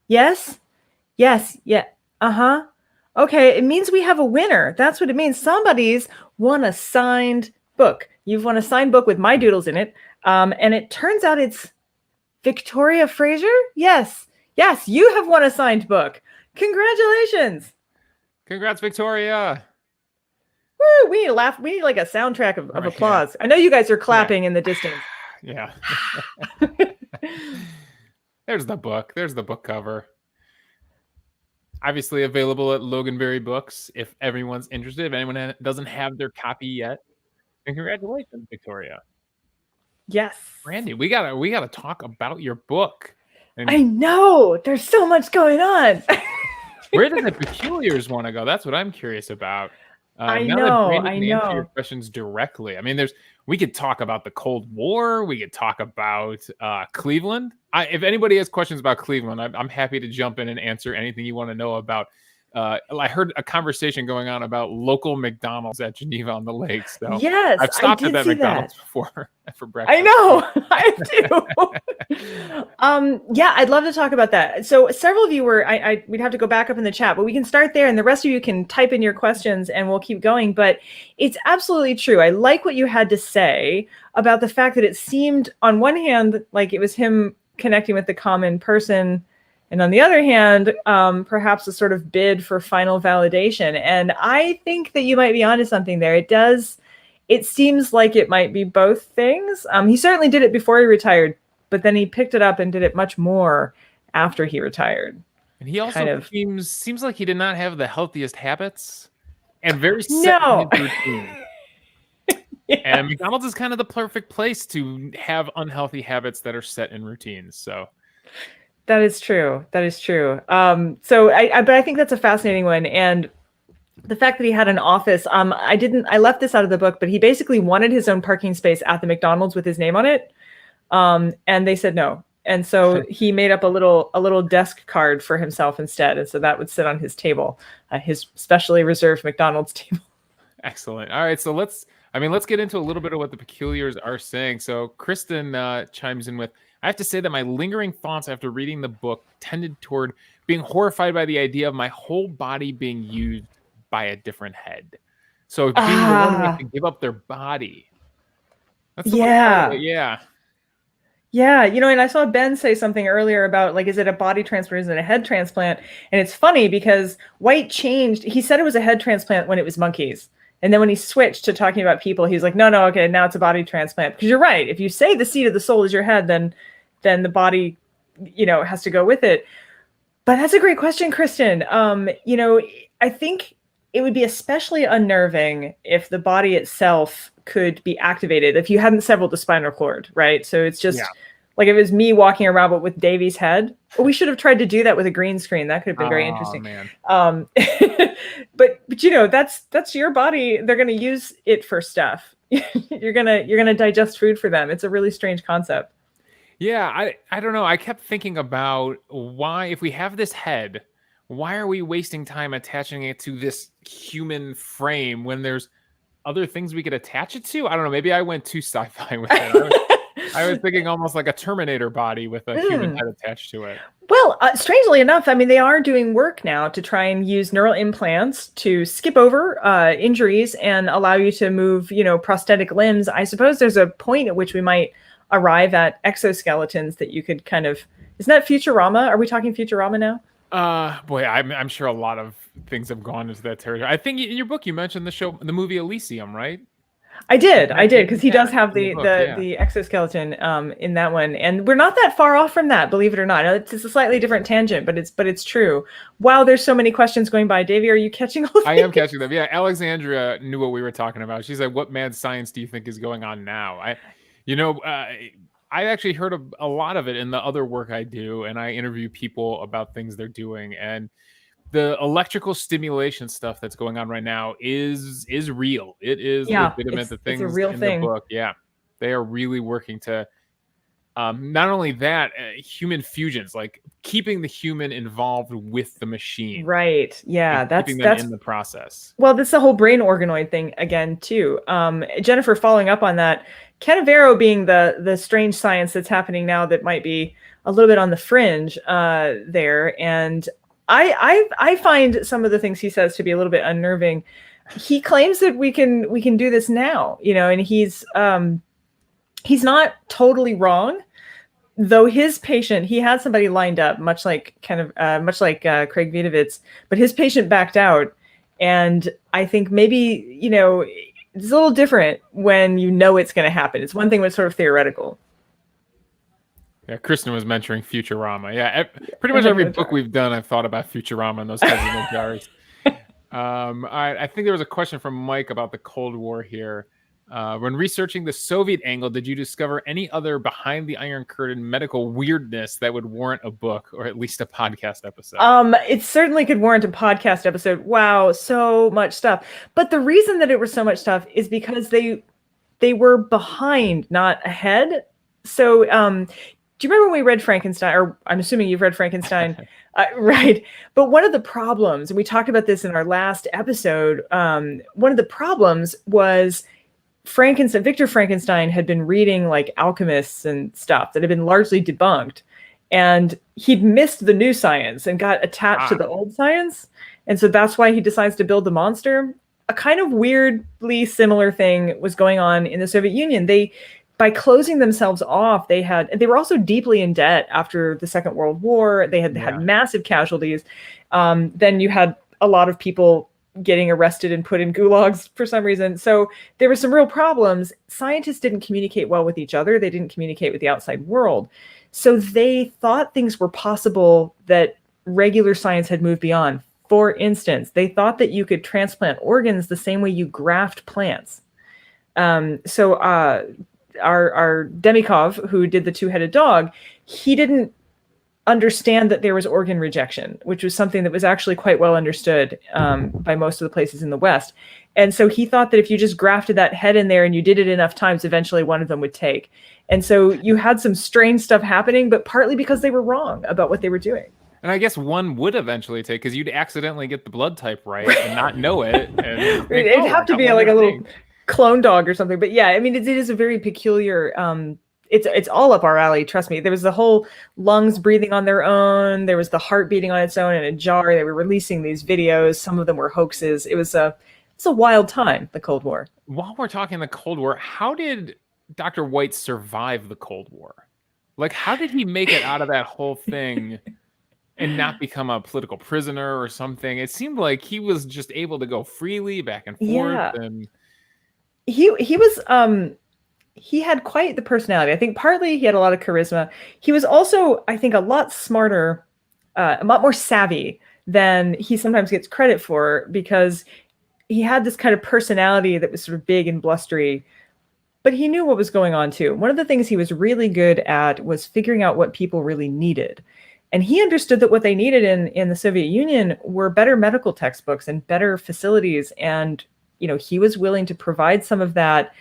yes, yeah, okay, it means we have a winner. That's what it means. Somebody's won a signed book. You've won a signed book with my doodles in it, and it turns out it's Victoria Fraser. Yes, you have won a signed book. Congratulations. Congrats, Victoria. Woo, we need a laugh. We need like a soundtrack of Right, applause. I know you guys are clapping in the distance. Yeah. There's the book. There's the book cover. Obviously available at Loganberry Books if everyone's interested. If anyone doesn't have their copy yet. And congratulations, Victoria. Yes. Brandy, we gotta talk about your book. And I know. There's so much going on. Where did the peculiars want to go? That's what I'm curious about. I Now that know, Brandy I can answer your know. questions directly, I mean, we could talk about the Cold War. We could talk about Cleveland. If anybody has questions about Cleveland, I'm happy to jump in and answer anything you want to know about. I heard a conversation going on about local McDonald's at Geneva on the Lake. So Yes, I've I stopped at did that see McDonald's that. before for I breakfast. know, I do. Yeah, I'd love to talk about that. So several of you we'd have to go back up in the chat, but we can start there, and the rest of you can type in your questions, and we'll keep going. But it's absolutely true. I like what you had to say about the fact that it seemed, on one hand, like it was him connecting with the common person, and on the other hand, perhaps a sort of bid for final validation. And I think that you might be onto something there. It seems like it might be both things. He certainly did it before he retired, but then he picked it up and did it much more after he retired. And he also seems like he did not have the healthiest habits and very set in his routine. Yeah. And McDonald's is kind of the perfect place to have unhealthy habits that are set in routines. So that is true. That is true. But I think that's a fascinating one. And the fact that he had an office, I left this out of the book, but he basically wanted his own parking space at the McDonald's with his name on it. And they said no. And so he made up a little desk card for himself instead. And so that would sit on his table, his specially reserved McDonald's table. Excellent. All right. So let's get into a little bit of what the peculiars are saying. So Kristen chimes in with, I have to say that my lingering thoughts after reading the book tended toward being horrified by the idea of my whole body being used by a different head. So being the one who has to give up their body. That's yeah. Yeah, and I saw Ben say something earlier about, like, is it a body transplant, is it a head transplant? And it's funny because White changed. He said it was a head transplant when it was monkeys. And then when he switched to talking about people, he was like, no, okay, now it's a body transplant. Because you're right. If you say the seat of the soul is your head, then the body, has to go with it. But that's a great question, Kristen. I think it would be especially unnerving if the body itself could be activated if you hadn't severed the spinal cord, right? So it's just like if it was me walking around but with Davey's head. Well, we should have tried to do that with a green screen. That could have been very interesting. Man. But that's your body. They're going to use it for stuff. you're gonna digest food for them. It's a really strange concept. Yeah, I don't know. I kept thinking about why, if we have this head, why are we wasting time attaching it to this human frame when there's other things we could attach it to? I don't know. Maybe I went too sci-fi with it. I was thinking almost like a Terminator body with a human head attached to it. Well, strangely enough, I mean, they are doing work now to try and use neural implants to skip over injuries and allow you to move, prosthetic limbs. I suppose there's a point at which we might arrive at exoskeletons that you could kind of. Isn't that Futurama? Are we talking Futurama now? Boy, I'm sure a lot of things have gone into that territory. I think in your book you mentioned the movie Elysium, right? I did, because he does have the exoskeleton in that one, and we're not that far off from that, believe it or not. It's a slightly different tangent, but it's true. Wow, there's so many questions going by. Davey, are you catching all of these? I am catching them. Yeah, Alexandria knew what we were talking about. She's like, "What mad science do you think is going on now?" I actually heard a lot of it in the other work I do, and I interview people about things they're doing, and the electrical stimulation stuff that's going on right now is real. It is legitimate. The things in the book, they are really working to not only that, human fusions, like keeping the human involved with the machine. Right. Yeah, that's in the process. Well, this is the whole brain organoid thing again too. Jennifer, following up on that, Canavero being the strange science that's happening now that might be a little bit on the fringe there, and I find some of the things he says to be a little bit unnerving. He claims that we can do this now, and he's not totally wrong. Though his patient, he had somebody lined up, much like Craig Vidovitz, but his patient backed out, and I think maybe it's a little different when it's going to happen. It's one thing when it's sort of theoretical. Yeah, Kristen was mentioning Futurama. Yeah, pretty much every book we've done, I've thought about Futurama and those kinds of jars. I think there was a question from Mike about the Cold War here. When researching the Soviet angle, did you discover any other behind the Iron Curtain medical weirdness that would warrant a book or at least a podcast episode? It certainly could warrant a podcast episode. Wow, so much stuff. But the reason that it was so much stuff is because they were behind, not ahead. So, do you remember when we read Frankenstein? Or I'm assuming you've read Frankenstein, right? But one of the problems, and we talked about this in our last episode, one of the problems was Victor Frankenstein had been reading like alchemists and stuff that had been largely debunked. And he'd missed the new science and got attached to the old science. And so that's why he decides to build the monster. A kind of weirdly similar thing was going on in the Soviet Union. By closing themselves off, they were also deeply in debt after the Second World War. They had massive casualties. Then you had a lot of people getting arrested and put in gulags for some reason. So there were some real problems. Scientists didn't communicate well with each other. They didn't communicate with the outside world. So they thought things were possible that regular science had moved beyond. For instance, they thought that you could transplant organs the same way you graft plants. Our Demikov, who did the two-headed dog, he didn't understand that there was organ rejection, which was something that was actually quite well understood by most of the places in the West. And so he thought that if you just grafted that head in there and you did it enough times, eventually one of them would take. And so you had some strange stuff happening, but partly because they were wrong about what they were doing. And I guess one would eventually take, because you'd accidentally get the blood type right and not know it. And it'd have to be like a little clone dog or something. But yeah, I mean, it is a very peculiar, it's all up our alley. Trust me. There was the whole lungs breathing on their own. There was the heart beating on its own in a jar. They were releasing these videos. Some of them were hoaxes. It's a wild time, the Cold War. While we're talking the Cold War, how did Dr. White survive the Cold War? Like, how did he make it out of that whole thing and not become a political prisoner or something? It seemed like he was just able to go freely back and forth. Yeah. And he was he had quite the personality. I think partly he had a lot of charisma. He was also, I think, a lot smarter, a lot more savvy than he sometimes gets credit for, because he had this kind of personality that was sort of big and blustery, but he knew what was going on too. One of the things he was really good at was figuring out what people really needed. And he understood that what they needed in the Soviet Union were better medical textbooks and better facilities. And, he was willing to provide some of that.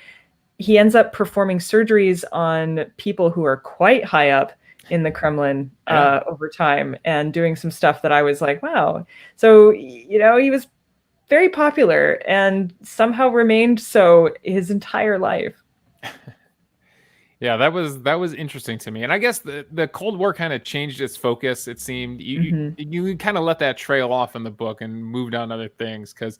He ends up performing surgeries on people who are quite high up in the Kremlin over time, and doing some stuff that I was like, wow. So, he was very popular and somehow remained so his entire life. Yeah, that was interesting to me. And I guess the Cold War kind of changed its focus, it seemed. You kind of let that trail off in the book and moved on to other things, because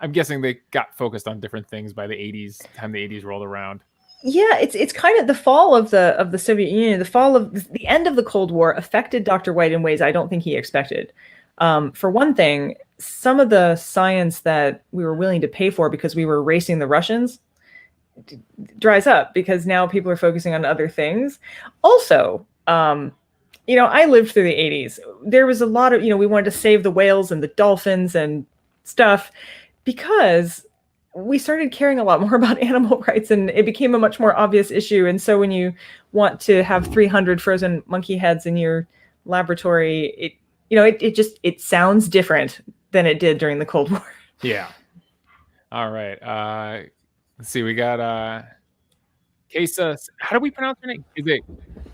I'm guessing they got focused on different things by the 80s, time the 80s rolled around. Yeah, it's kind of the fall of the Soviet Union, the end of the Cold War affected Dr. White in ways I don't think he expected. For one thing, some of the science that we were willing to pay for because we were racing the Russians dries up, because now people are focusing on other things. Also, I lived through the 80s. There was a lot of, we wanted to save the whales and the dolphins and stuff, because we started caring a lot more about animal rights, and it became a much more obvious issue. And so when you want to have 300 frozen monkey heads in your laboratory, it sounds different than it did during the Cold War. Yeah. All right. Let's see. We got Kesa. How do we pronounce her name? Is it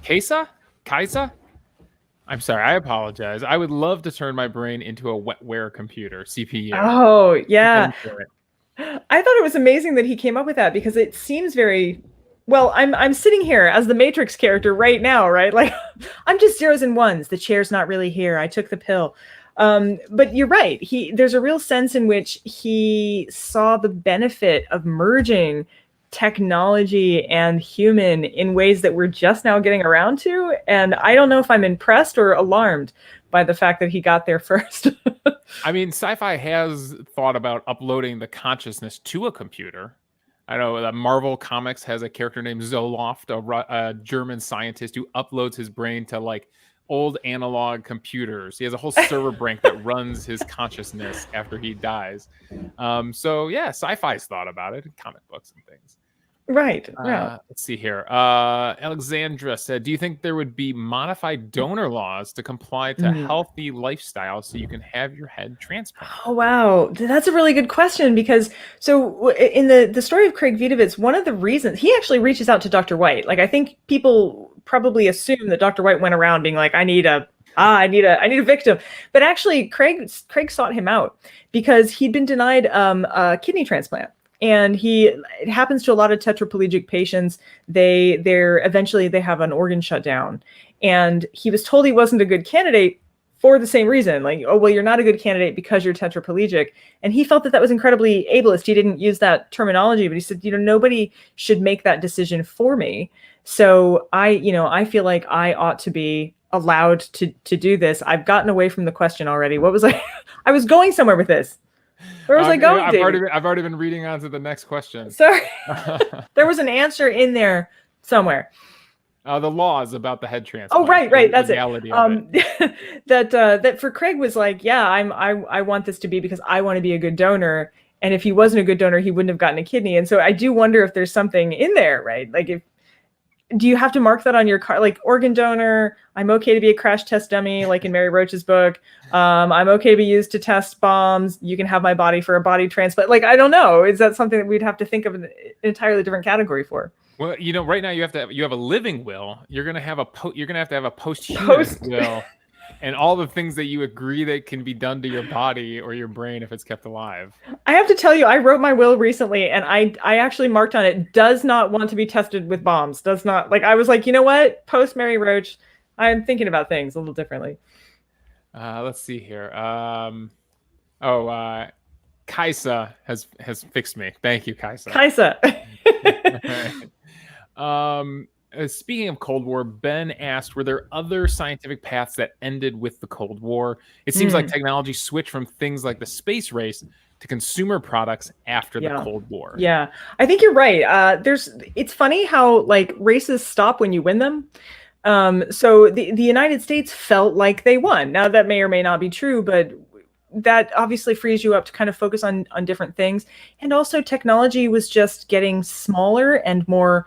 Kesa? Kaisa? I'm sorry. I apologize. I would love to turn my brain into a wetware computer, CPU. Oh, yeah. I thought it was amazing that he came up with that, because it seems very well. I'm sitting here as the Matrix character right now, right? Like, I'm just zeros and ones. The chair's not really here. I took the pill. But you're right. There's a real sense in which he saw the benefit of merging technology and human in ways that we're just now getting around to. And I don't know if I'm impressed or alarmed by the fact that he got there first. I mean, sci-fi has thought about uploading the consciousness to a computer. I know that Marvel Comics has a character named Zoloft, a German scientist who uploads his brain to like old analog computers. He has a whole server brain that runs his consciousness after he dies. So yeah, sci-fi's thought about it in comic books and things. Right. Yeah. Let's see here. Alexandra said, do you think there would be modified donor laws to comply to healthy lifestyles so you can have your head transplanted? Oh, wow. That's a really good question because in the story of Craig Vidovitz, one of the reasons he actually reaches out to Dr. White, like I think people probably assume that Dr. White went around being like, I need a victim. But actually Craig sought him out because he'd been denied a kidney transplant. And it happens to a lot of tetraplegic patients. They eventually have an organ shut down. And he was told he wasn't a good candidate for the same reason, like, oh, well, you're not a good candidate because you're tetraplegic. And he felt that was incredibly ableist. He didn't use that terminology, but he said, nobody should make that decision for me. So I feel like I ought to be allowed to do this. I've gotten away from the question already. What was I was going somewhere with this. Where was I going, I've already been reading on to the next question. Sorry. There was an answer in there somewhere. The laws about the head transplant. Oh, right. That's it. It. That for Craig was like, yeah, I want this to be because I want to be a good donor. And if he wasn't a good donor, he wouldn't have gotten a kidney. And so I do wonder if there's something in there, right? Like do you have to mark that on your card? Like organ donor, I'm okay to be a crash test dummy, like in Mary Roach's book. I'm okay to be used to test bombs. You can have my body for a body transplant. Like, I don't know. Is that something that we'd have to think of an entirely different category for? Well, right now you have a living will. You're gonna have a posthumous will, and all the things that you agree that can be done to your body or your brain if it's kept alive. I have to tell you, I wrote my will recently, and I actually marked on it, does not want to be tested with bombs. Does not, like, I was like, you know what? Post Mary Roach, I'm thinking about things a little differently. Let's see here. Kaisa has fixed me. Thank you, Kaisa. Kaisa. Speaking of Cold War, Ben asked, were there other scientific paths that ended with the Cold War? It seems like technology switched from things like the space race to consumer products after the Cold War. Yeah, I think you're right. It's funny how like races stop when you win them. So the United States felt like they won. Now that may or may not be true, but that obviously frees you up to kind of focus on different things. And also technology was just getting smaller and more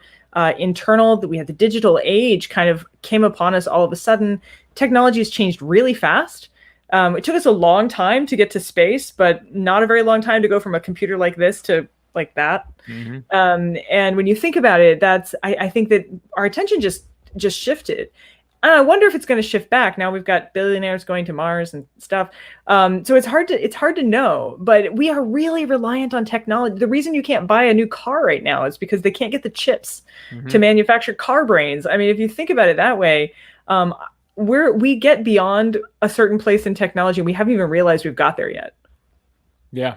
internal. That we had the digital age kind of came upon us all of a sudden. Technology has changed really fast. It took us a long time to get to space, but not a very long time to go from a computer like this to like that. And when you think about it, I think that our attention just shifted. And I wonder if it's going to shift back. Now we've got billionaires going to Mars and stuff. So it's hard to know, but we are really reliant on technology. The reason you can't buy a new car right now is because they can't get the chips to manufacture car brains. I mean, if you think about it that way, we get beyond a certain place in technology and we haven't even realized we've got there yet. Yeah.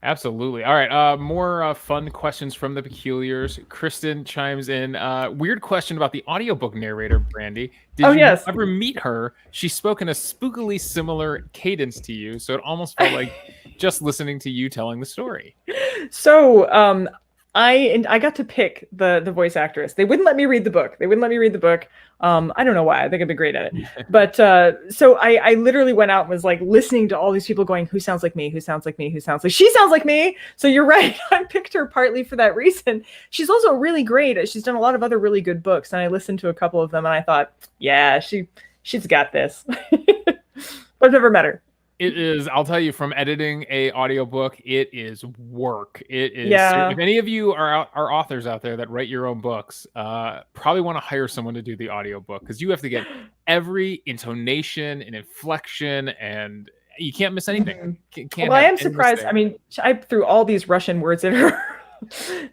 Absolutely. All right. More fun questions from the Peculiars. Kristen chimes in. Weird question about the audiobook narrator, Brandy. Did you ever meet her? She spoke in a spookily similar cadence to you, so it almost felt like just listening to you telling the story. So I got to pick the voice actress. They wouldn't let me read the book. I don't know why. I think I'd be great at it. But so I literally went out and was like listening to all these people going, who sounds like me? Who sounds like me? Who sounds like she sounds like me? So you're right. I picked her partly for that reason. She's also really great. She's done a lot of other really good books. And I listened to a couple of them and I thought, yeah, she's got this. But I've never met her. It is, I'll tell you, from editing a audiobook, it is work. It is. Yeah. If any of you are authors out there that write your own books, probably want to hire someone to do the audiobook because you have to get every intonation and inflection, and you can't miss anything. Well, I am surprised. Mistake. I mean, I threw all these Russian words at her.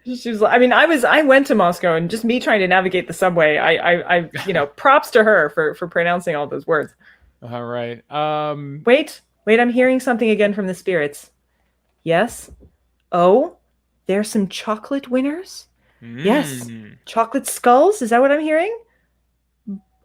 She was. I mean, I went to Moscow, and just me trying to navigate the subway. I props to her for pronouncing all those words. All right. Wait, I'm hearing something again from the spirits. Yes? Oh, there's some chocolate winners? Yes. Chocolate skulls? Is that what I'm hearing?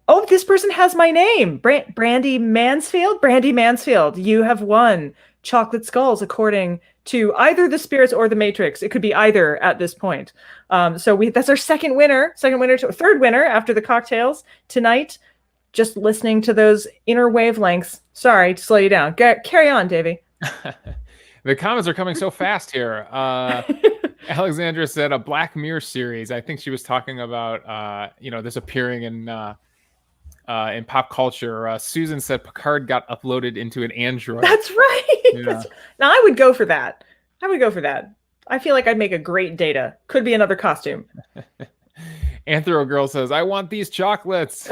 Oh, this person has my name. Brandy Mansfield? Brandy Mansfield, you have won chocolate skulls according to either the spirits or the Matrix. It could be either at this point. So that's our third winner after the cocktails tonight. Just listening to those inner wavelengths. Sorry to slow you down. Carry on, Davey. The comments are coming so fast here. Alexandra said a Black Mirror series. I think she was talking about, this appearing in pop culture. Susan said Picard got uploaded into an Android. That's right. Yeah. Now I would go for that. I feel like I'd make a great Data. Could be another costume. Anthro Girl says, I want these chocolates.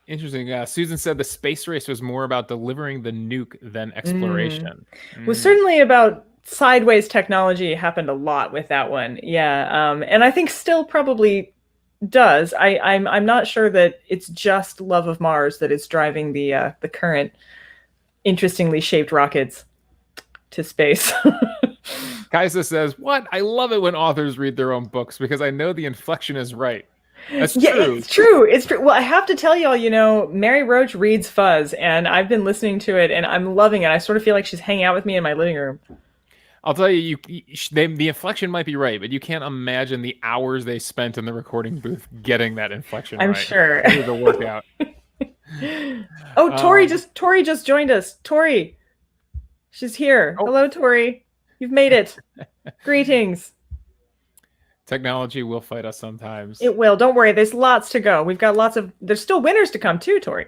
Interesting. Susan said the space race was more about delivering the nuke than exploration. Was certainly about sideways technology. Happened a lot with that one. Yeah. And I think still probably does. I'm not sure that it's just love of Mars that is driving the current interestingly shaped rockets to space. Kaisa says, what? I love it when authors read their own books because I know the inflection is right. That's yeah, true. It's true. Well, I have to tell y'all, Mary Roach reads Fuzz, and I've been listening to it, and I'm loving it. I sort of feel like she's hanging out with me in my living room. I'll tell you, the inflection might be right, but you can't imagine the hours they spent in the recording booth getting that inflection I'm right. sure. It was a workout. Oh, Tori just joined us. Tori, she's here. Oh. Hello, Tori. You've made it. Greetings. Technology will fight us sometimes. It will. Don't worry. There's lots to go. We've got there's still winners to come too, Tori.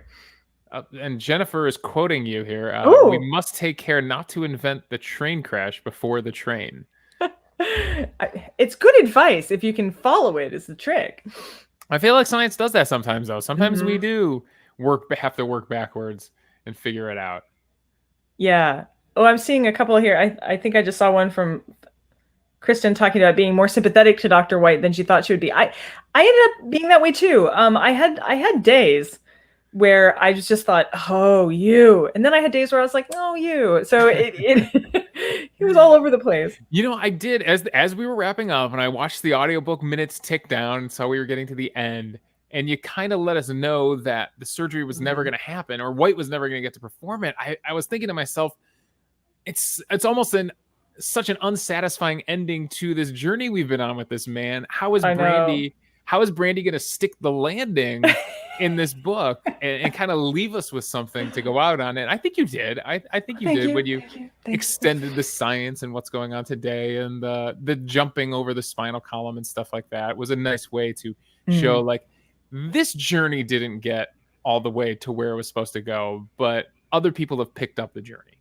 And Jennifer is quoting you here. We must take care not to invent the train crash before the train. It's good advice. If you can follow it, is the trick. I feel like science does that sometimes, though. Sometimes we do have to work backwards and figure it out. Yeah. Oh, I'm seeing a couple here. I think I just saw one from Kristen talking about being more sympathetic to Dr. White than she thought she would be. I ended up being that way too. I had days where I just thought, oh, you. And then I had days where I was like, oh, you. So it was all over the place. I did as we were wrapping up and I watched the audiobook minutes tick down and saw we were getting to the end. And you kind of let us know that the surgery was never going to happen or White was never going to get to perform it. I was thinking to myself, it's almost such an unsatisfying ending to this journey we've been on with this man. How is Brandy going to stick the landing in this book and kind of leave us with something to go out on it? I think you did. I think you did when you extended the science and what's going on today and the jumping over the spinal column and stuff like that. It was a nice way to show like this journey didn't get all the way to where it was supposed to go, but other people have picked up the journey.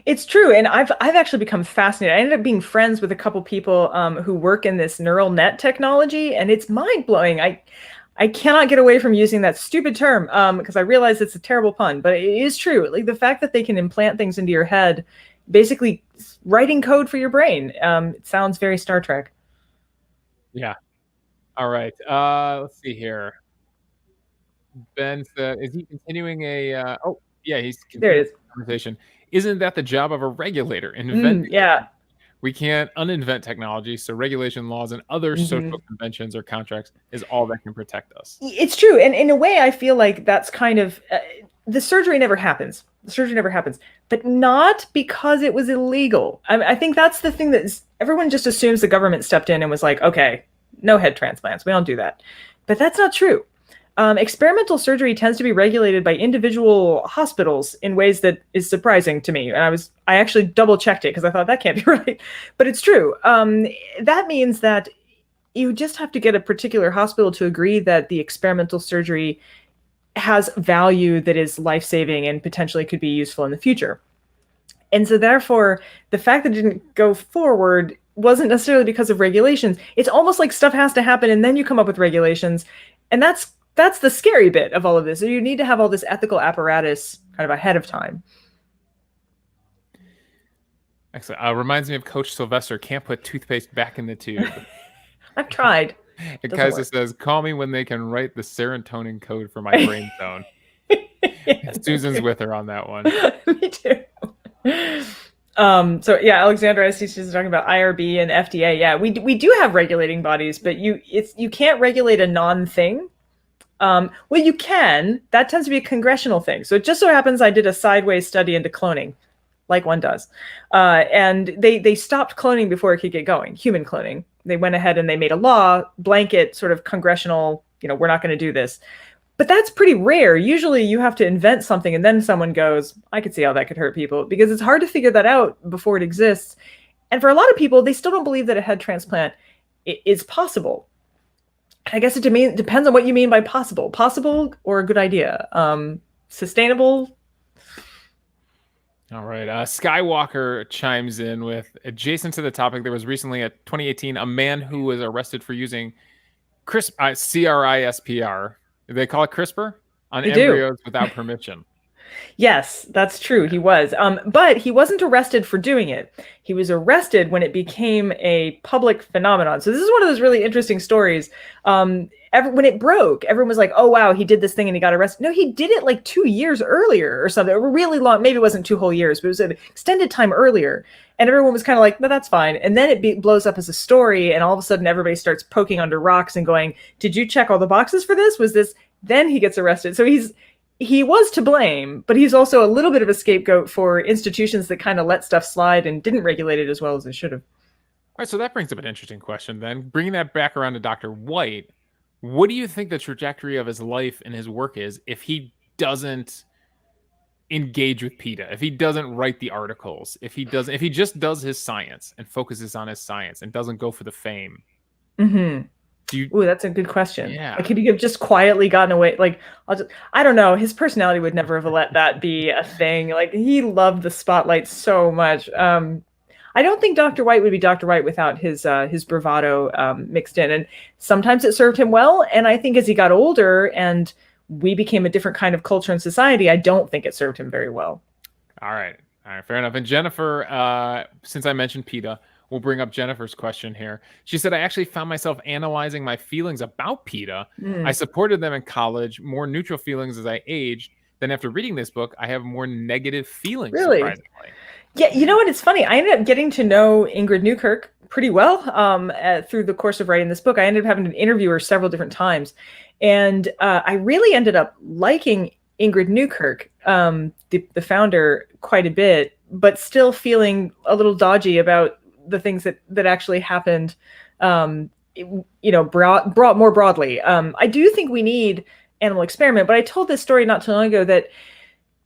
It's true. And I've actually become fascinated. I ended up being friends with a couple people who work in this neural net technology, and it's mind-blowing. I cannot get away from using that stupid term because I realize it's a terrible pun, but it is true. Like the fact that they can implant things into your head, basically writing code for your brain. It sounds very Star Trek. Yeah. All right. Let's see here. Ben said, is he continuing he's continuing there it is. the conversation. Isn't that the job of a regulator? Yeah. We can't uninvent technology, so regulation laws and other social conventions or contracts is all that can protect us. It's true. And in a way, I feel like that's kind of the surgery never happens. But not because it was illegal. I think that's the thing that everyone just assumes the government stepped in and was like, okay, no head transplants. We don't do that. But that's not true. Experimental surgery tends to be regulated by individual hospitals in ways that is surprising to me. And I actually double checked it because I thought that can't be right, but it's true. That means that you just have to get a particular hospital to agree that the experimental surgery has value that is life-saving and potentially could be useful in the future. And so therefore, the fact that it didn't go forward wasn't necessarily because of regulations. It's almost like stuff has to happen and then you come up with regulations. And that's the scary bit of all of this. So you need to have all this ethical apparatus kind of ahead of time. Excellent. Reminds me of Coach Sylvester. Can't put toothpaste back in the tube. I've tried. And Kaiser says, call me when they can write the serotonin code for my brain zone. Susan's with her on that one. Me too. So yeah, Alexandra, I see she's talking about IRB and FDA. Yeah, we do have regulating bodies, but you can't regulate a non-thing. Well, you can. That tends to be a congressional thing. So it just so happens I did a sideways study into cloning, like one does. And they stopped cloning before it could get going, human cloning. They went ahead and they made a law, blanket sort of congressional, we're not going to do this. But that's pretty rare. Usually you have to invent something and then someone goes, I could see how that could hurt people, because it's hard to figure that out before it exists. And for a lot of people, they still don't believe that a head transplant is possible. I guess it depends on what you mean by possible. Possible or a good idea. Sustainable. All right. Skywalker chimes in with, adjacent to the topic, there was recently, 2018, a man who was arrested for using CRISPR. They call it CRISPR on embryos without permission. Yes, that's true. He was. But he wasn't arrested for doing it. He was arrested when it became a public phenomenon. So this is one of those really interesting stories. When it broke, everyone was like, oh, wow, he did this thing and he got arrested. No, he did it like 2 years earlier or something. Really long. Maybe it wasn't 2 whole years, but it was an extended time earlier. And everyone was kind of like, no, that's fine. And then it blows up as a story. And all of a sudden, everybody starts poking under rocks and going, did you check all the boxes for this? Was this? Then he gets arrested. So he was to blame, but he's also a little bit of a scapegoat for institutions that kind of let stuff slide and didn't regulate it as well as they should have. All right, so that brings up an interesting question then. Bringing that back around to Dr. White, what do you think the trajectory of his life and his work is if he doesn't engage with PETA, if he doesn't write the articles, if he just does his science and focuses on his science and doesn't go for the fame? Mm-hmm. Ooh, that's a good question. Yeah. Like, could he have just quietly gotten away? Like, I don't know. His personality would never have let that be a thing. Like, he loved the spotlight so much. I don't think Dr. White would be Dr. White without his bravado mixed in. And sometimes it served him well. And I think as he got older and we became a different kind of culture and society, I don't think it served him very well. All right, fair enough. And Jennifer, since I mentioned PETA, we'll bring up Jennifer's question here. She said, I actually found myself analyzing my feelings about PETA. I supported them in college, more neutral feelings as I aged. Then after reading this book, I have more negative feelings, really? Surprisingly. Yeah, you know what? It's funny. I ended up getting to know Ingrid Newkirk pretty well through the course of writing this book. I ended up having to interview her several different times. And I really ended up liking Ingrid Newkirk, the founder, quite a bit, but still feeling a little dodgy about the things that actually happened, brought more broadly. I do think we need animal experiment, but I told this story not too long ago that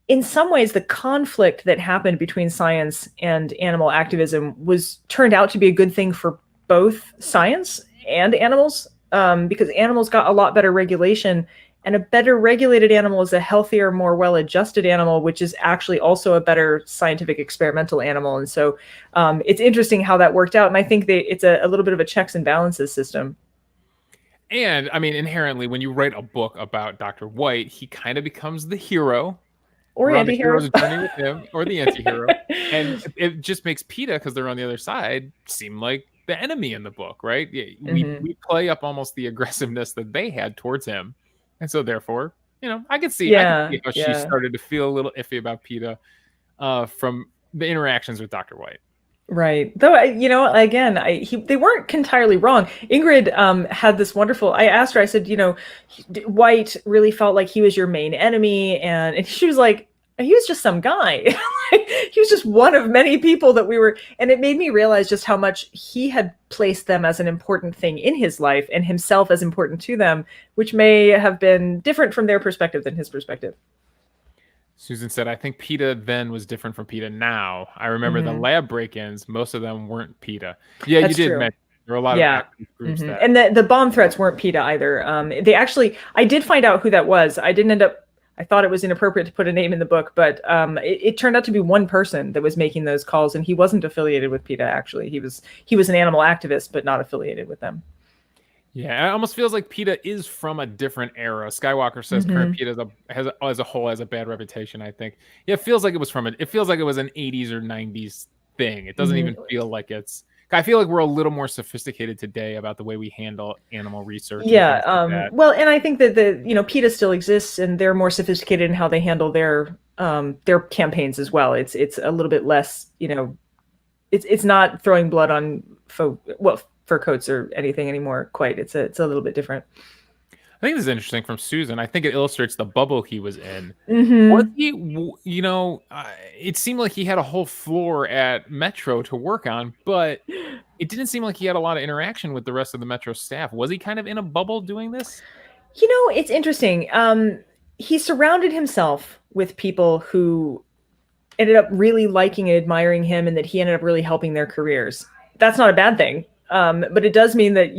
in some ways the conflict that happened between science and animal activism turned out to be a good thing for both science and animals, because animals got a lot better regulation. And a better regulated animal is a healthier, more well-adjusted animal, which is actually also a better scientific experimental animal. And so it's interesting how that worked out. And I think it's a little bit of a checks and balances system. And I mean, inherently, when you write a book about Dr. White, he kind of becomes the hero. Or anti-hero. The hero's journey with him, or the anti-hero. And it just makes PETA, because they're on the other side, seem like the enemy in the book, right? Yeah, we play up almost the aggressiveness that they had towards him. And so therefore, I could see how she started to feel a little iffy about PETA from the interactions with Dr. White. Right. Though, again, they weren't entirely wrong. Ingrid had this wonderful, I asked her, I said, White really felt like he was your main enemy. And she was like, he was just some guy. He was just one of many people that we were. And it made me realize just how much he had placed them as an important thing in his life and himself as important to them, which may have been different from their perspective than his perspective. Susan said, I think PETA then was different from PETA now. I remember the lab break-ins, most of them weren't PETA. Yeah, That's you did true. mention there were a lot of active groups that. And the bomb threats weren't PETA either. I did find out who that was. I thought it was inappropriate to put a name in the book, but it turned out to be one person that was making those calls, and he wasn't affiliated with PETA, actually. He was an animal activist, but not affiliated with them. Yeah, it almost feels like PETA is from a different era. Skywalker says current PETA as a whole has a bad reputation, I think. Yeah, it feels like it was an 80s or 90s thing. It doesn't even feel like I feel like we're a little more sophisticated today about the way we handle animal research. Yeah, well, and I think that PETA still exists, and they're more sophisticated in how they handle their campaigns as well. It's a little bit less, it's not throwing blood on fur coats or anything anymore. Quite, it's a little bit different. I think this is interesting from Susan. I think it illustrates the bubble he was in. Was he, it seemed like he had a whole floor at Metro to work on, but it didn't seem like he had a lot of interaction with the rest of the Metro staff. Was he kind of in a bubble doing this? It's interesting. He surrounded himself with people who ended up really liking and admiring him, and that he ended up really helping their careers. That's not a bad thing, but it does mean that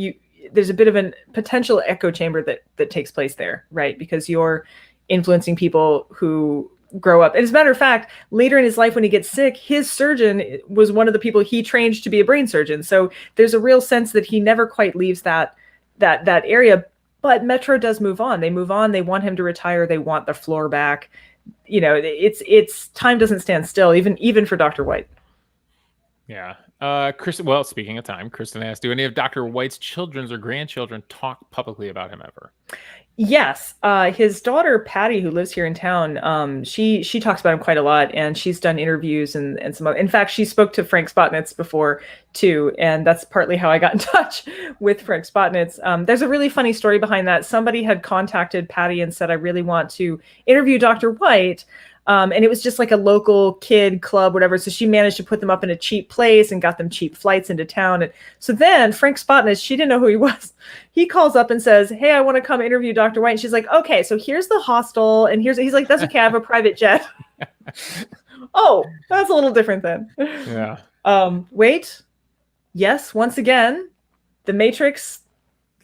there's a bit of a potential echo chamber that takes place there, right? Because you're influencing people who grow up. And as a matter of fact, later in his life, when he gets sick, his surgeon was one of the people he trained to be a brain surgeon. So there's a real sense that he never quite leaves that area. But Metro does move on. They move on. They want him to retire. They want the floor back. It's time doesn't stand still, even for Dr. White. Yeah. Kristen, well, speaking of time, Kristen asked, do any of Dr. White's children or grandchildren talk publicly about him ever? Yes. His daughter, Patty, who lives here in town, she talks about him quite a lot, and she's done interviews and some other. In fact, she spoke to Frank Spotnitz before too, and that's partly how I got in touch with Frank Spotnitz. There's a really funny story behind that. Somebody had contacted Patty and said, I really want to interview Dr. White. And it was just like a local kid club, whatever. So she managed to put them up in a cheap place and got them cheap flights into town. And so then Frank Spotnitz, she didn't know who he was. He calls up and says, hey, I want to come interview Dr. White. And she's like, okay, so here's the hostel. And he's like, that's okay. I have a private jet. Oh, that's a little different then. Yeah. Wait. Yes. Once again, the Matrix,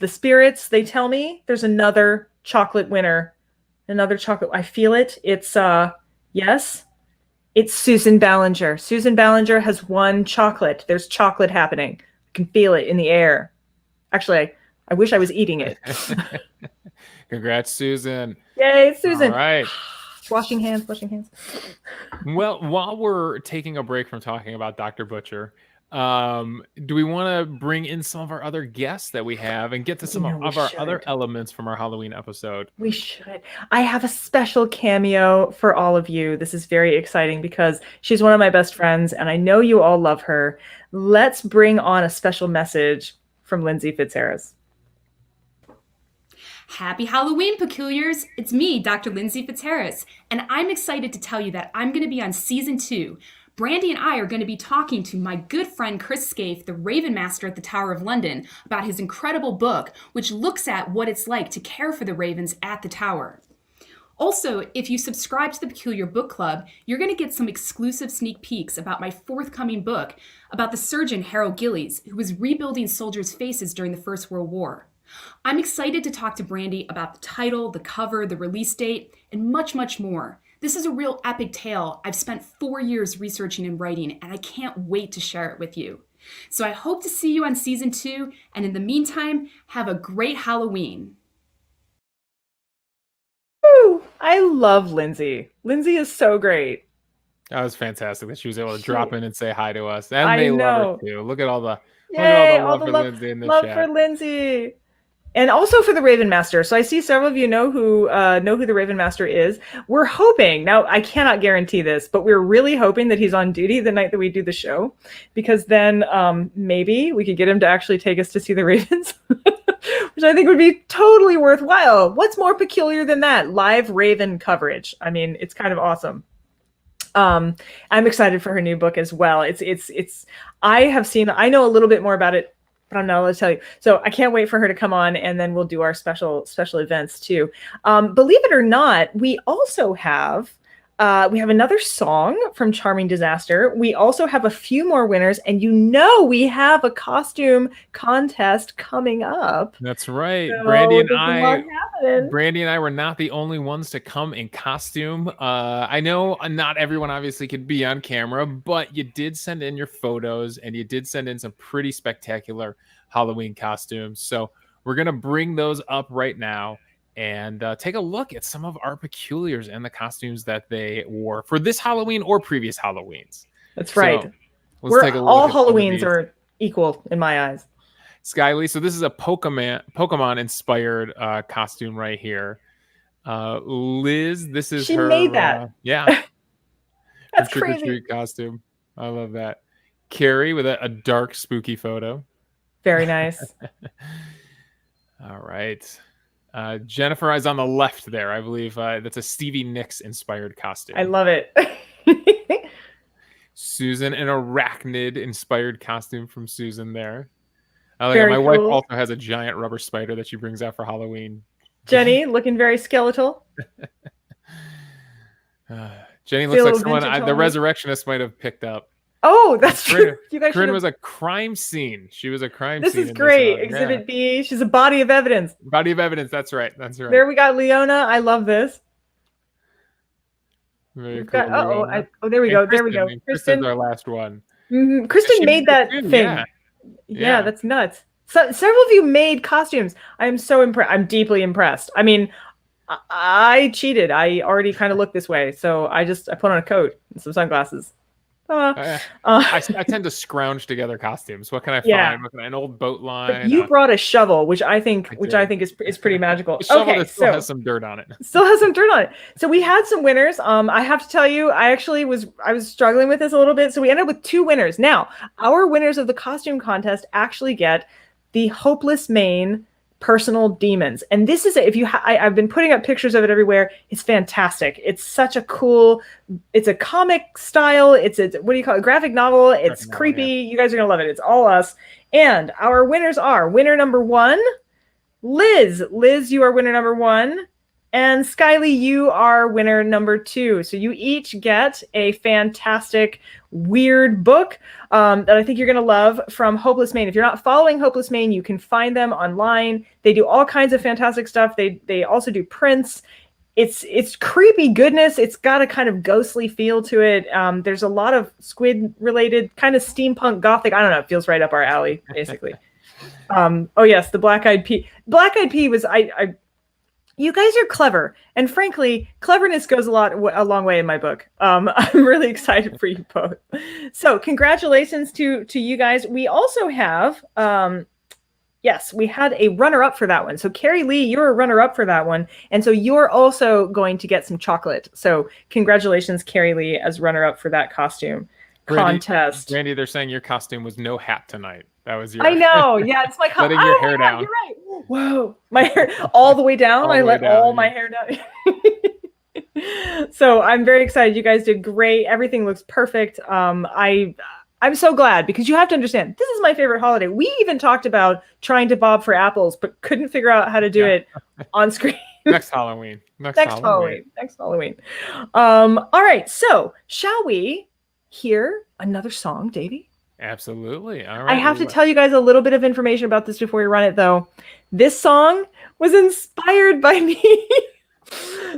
the spirits, they tell me there's another chocolate winner. Another chocolate. I feel it. It's, yes, it's Susan Ballinger. Susan Ballinger has won chocolate. There's chocolate happening. I can feel it in the air. Actually, I wish I was eating it. Congrats, Susan. Yay, Susan. All right. Washing hands. Well, while we're taking a break from talking about Dr. Butcher, do we want to bring in some of our other guests that we have and get to some of our other elements from our Halloween episode? We should. I have a special cameo for all of you. This is very exciting because she's one of my best friends and I know you all love her. Let's bring on a special message from Lindsay Fitzharris. Happy Halloween, Peculiars! It's me, Dr. Lindsay Fitzharris, and I'm excited to tell you that I'm going to be on Season 2. Brandy and I are going to be talking to my good friend Chris Scaife, the Raven Master at the Tower of London, about his incredible book, which looks at what it's like to care for the ravens at the Tower. Also, if you subscribe to the Peculiar Book Club, you're going to get some exclusive sneak peeks about my forthcoming book about the surgeon Harold Gillies, who was rebuilding soldiers' faces during the First World War. I'm excited to talk to Brandy about the title, the cover, the release date, and much, much more. This is a real epic tale I've spent 4 years researching and writing, and I can't wait to share it with you. So I hope to see you on Season 2, and in the meantime, have a great Halloween. Woo! I love Lindsay. Lindsay is so great. That was fantastic that she was able to drop in and say hi to us. And they love her too. Look at all the love for Lindsay in the chat. Love for Lindsay. And also for the Raven Master. So I see several of you know who the Raven Master is. We're hoping, now I cannot guarantee this, but we're really hoping that he's on duty the night that we do the show, because then maybe we could get him to actually take us to see the Ravens, which I think would be totally worthwhile. What's more peculiar than that? Live Raven coverage. I mean, it's kind of awesome. I'm excited for her new book as well. I know a little bit more about it, but I'm not allowed to tell you. So I can't wait for her to come on, and then we'll do our special events too. Believe it or not, we also have another song from Charming Disaster. We also have a few more winners, and we have a costume contest coming up. That's right. So Brandy and I were not the only ones to come in costume. I know not everyone obviously could be on camera, but you did send in your photos and you did send in some pretty spectacular Halloween costumes. So we're going to bring those up right now and take a look at some of our peculiars and the costumes that they wore for this Halloween or previous Halloweens. That's right. So let's take a look. All Halloweens are equal in my eyes. Skyly, so this is a Pokemon inspired costume right here. Liz, this is she made that. Yeah. That's trick or crazy. treat costume. I love that. Carrie with a dark spooky photo. Very nice. All right. Jennifer is on the left there. I believe that's a Stevie Nicks inspired costume. I love it. Susan, an arachnid inspired costume from Susan there. I like it. My wife also has a giant rubber spider that she brings out for Halloween. Jenny looking very skeletal. Jenny Feel looks a like little someone vintage the on it. resurrectionist might have picked up. Oh, that's true. You guys Corinne should was a crime scene. She was a crime This scene. is in great. one. Exhibit B. She's a body of evidence. Body of evidence. That's right. That's right. There we got Leona. I love this. Very We've cool. got, Leona. there we And go. There we Kristen, go. and Kristen. Kristen's our last one. Kristen She made did that it too, thing. yeah. Yeah, that's nuts. So several of you made costumes. I am so impressed. I'm deeply impressed. I mean, I cheated. I already kind of look this way, so I put on a coat and some sunglasses. I tend to scrounge together costumes. What can I find? An old boat line. But you brought a shovel, which I think is pretty magical. A shovel Okay, that still has some dirt on it. Still has some dirt on it. So we had some winners. I have to tell you, I was struggling with this a little bit. So we ended up with 2 winners. Now, our winners of the costume contest actually get the Hopeless Maine personal demons. And this is I've been putting up pictures of it everywhere. It's fantastic. It's such a cool, it's a comic style. It's a, what do you call it? Graphic novel. It's creepy. Yeah. You guys are going to love it. It's all us. And our winners are winner number 1, Liz. Liz, you are winner number 1. And Skyly, you are winner number 2. So you each get a fantastic, weird book that I think you're going to love from Hopeless Maine. If you're not following Hopeless Maine, you can find them online. They do all kinds of fantastic stuff. They also do prints. It's creepy goodness. It's got a kind of ghostly feel to it. There's a lot of squid-related, kind of steampunk gothic. I don't know. It feels right up our alley, basically. Oh, yes, the Black Eyed Pea. Black Eyed Pea was... You guys are clever, and frankly, cleverness goes a long way in my book. I'm really excited for you both. So, congratulations to you guys. We also have, yes, we had a runner-up for that one. So, Carrie Lee, you're a runner-up for that one, and so you're also going to get some chocolate. So, congratulations, Carrie Lee, as runner-up for that costume contest. Brandy, they're saying your costume was no hat tonight. That was your. I know. Yeah, it's my letting your hair down. You're right. Whoa, my hair all the way down. I let all my hair down. So I'm very excited. You guys did great. Everything looks perfect. I'm so glad, because you have to understand, this is my favorite holiday. We even talked about trying to bob for apples, but couldn't figure out how to do it on screen. Next Halloween. Next Halloween. All right. So shall we hear another song, Davey? Absolutely. All right. I have to tell you guys a little bit of information about this before we run it, though. This song was inspired by me.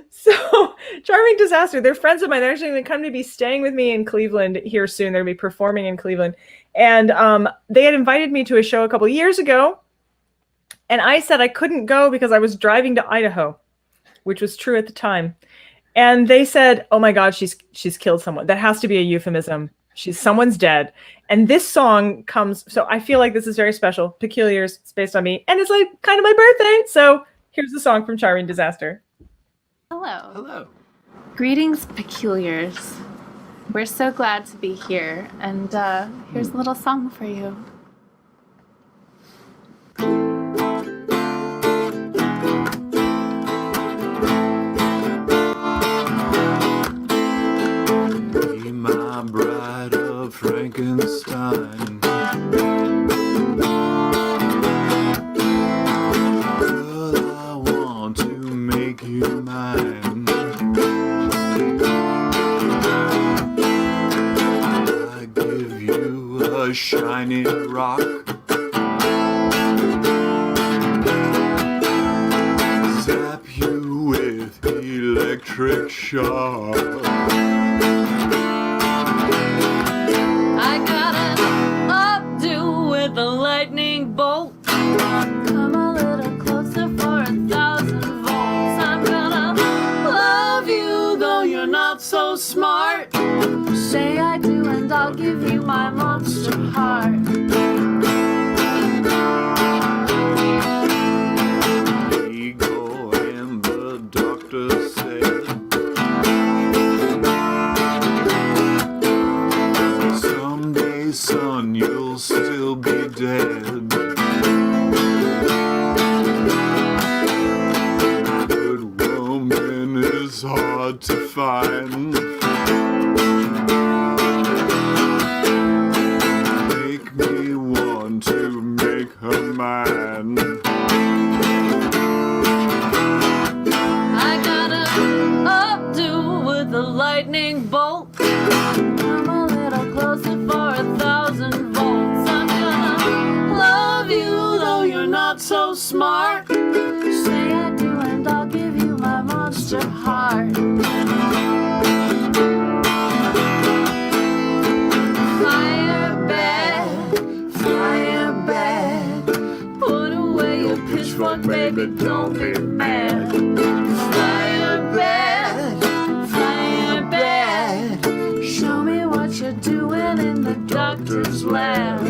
So, Charming Disaster, they're friends of mine. They're actually going to come to be staying with me in Cleveland here soon. They're going to be performing in Cleveland. And they had invited me to a show a couple years ago. And I said I couldn't go because I was driving to Idaho, which was true at the time. And they said, oh my God, she's killed someone. That has to be a euphemism. Someone's dead. And this song comes, so I feel like this is very special. Peculiars, it's based on me. And it's like kind of my birthday. So here's the song from Charming Disaster. Hello. Hello. Greetings, Peculiars. We're so glad to be here. And here's a little song for you. Be my bride of Frankenstein. Girl, I want to make you mine. I give you a shiny rock. Zap you with electric shock. I got an updo with a lightning bolt. Come a little closer for 1,000 volts. I'm gonna love you though you're not so smart. Say I do and I'll give you my monster heart. Eagle and the doctor said, someday, son, you'll still be dead. Good woman is hard to find. Make me want to make her mine. a lightning bolt. Come a little closer for 1,000 volts. I'm gonna love you though you're not so smart. Say I do and I'll give you my monster heart. Fire bad. Put away your pitchfork, baby, don't be mad. Fire bad. Show me what you're doing in the doctor's lab.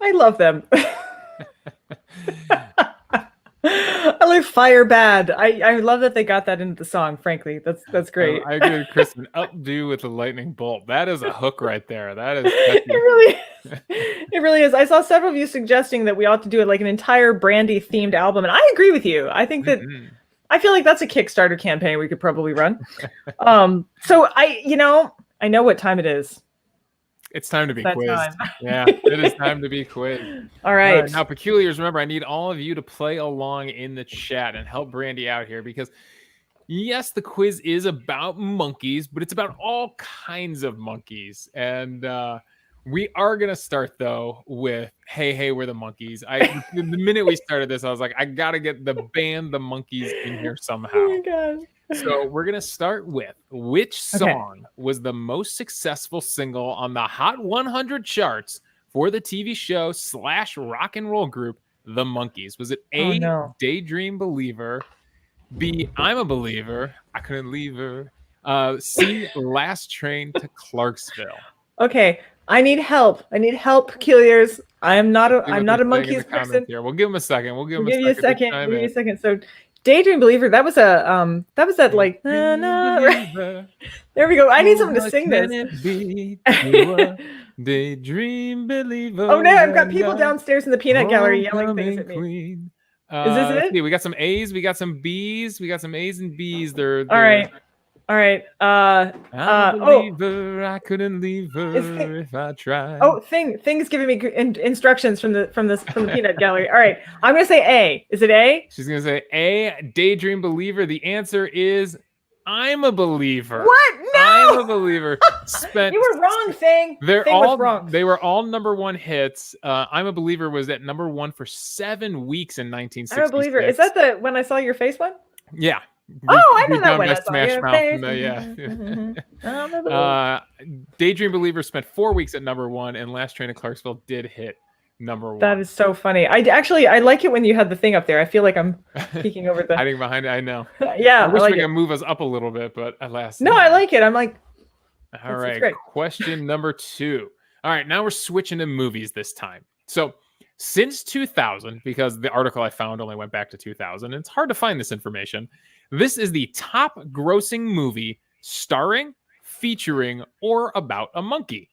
I love them. I like Fire Bad. I love that they got that into the song, frankly. That's great. I agree with Kristen. Updo with a lightning bolt. That is a hook right there. That is it really is. It really is. I saw several of you suggesting that we ought to do it like an entire Brandy themed album, and I agree with you. I think that I feel like that's a Kickstarter campaign we could probably run. So I know what time it is. It's time to be quizzed. Time. Yeah, it is time to be quizzed. All right. Now, Peculiars, remember, I need all of you to play along in the chat and help Brandy out here because, yes, the quiz is about monkeys, but it's about all kinds of monkeys. And we are going to start, though, with Hey, We're the Monkeys. The minute we started this, I was like, I got to get the band The Monkeys in here somehow. Oh, my God. So we're going to start with which song was the most successful single on the Hot 100 charts for the TV show / rock and roll group The Monkees? Was it A, Daydream Believer, B, I'm a Believer, I couldn't leave her, C, Last Train to Clarksville? Okay, I need help. Peculiars. I'm not a Monkees person. Here. We'll give him a second. We'll give you a second. Give you a second. So Daydream Believer, that was that like right? There we go. I need someone to sing this. Daydream Believer. Oh no, I've got people downstairs in the peanut gallery yelling things at me. Is this it? We got some A's, we got some B's, we got some A's and B's. They're all right. I'm a believer, I couldn't leave her if I tried. Oh, Thing's giving me instructions from the peanut gallery. All right, I'm gonna say A. Is it A? She's gonna say A. Daydream Believer. The answer is I'm a Believer. What? No, I'm a Believer. You were wrong, Thing. Was wrong. They were all #1 hits. I'm a Believer was at #1 for 7 weeks in 1966. I'm a Believer. Is that the When I Saw Your Face one? Yeah. I know that one. Smash Mouth. Daydream Believer spent 4 weeks at #1, and Last Train to Clarksville did hit #1. That is so funny. I like it when you had the thing up there. I feel like I'm peeking over the hiding behind it. I know. Yeah, I wish we could move us up a little bit, but alas. No, I like it. I'm like. All right. Question number 2. All right, now we're switching to movies this time. So Since 2000, because the article I found only went back to 2000, and it's hard to find this information, this is the top grossing movie starring, featuring, or about a monkey.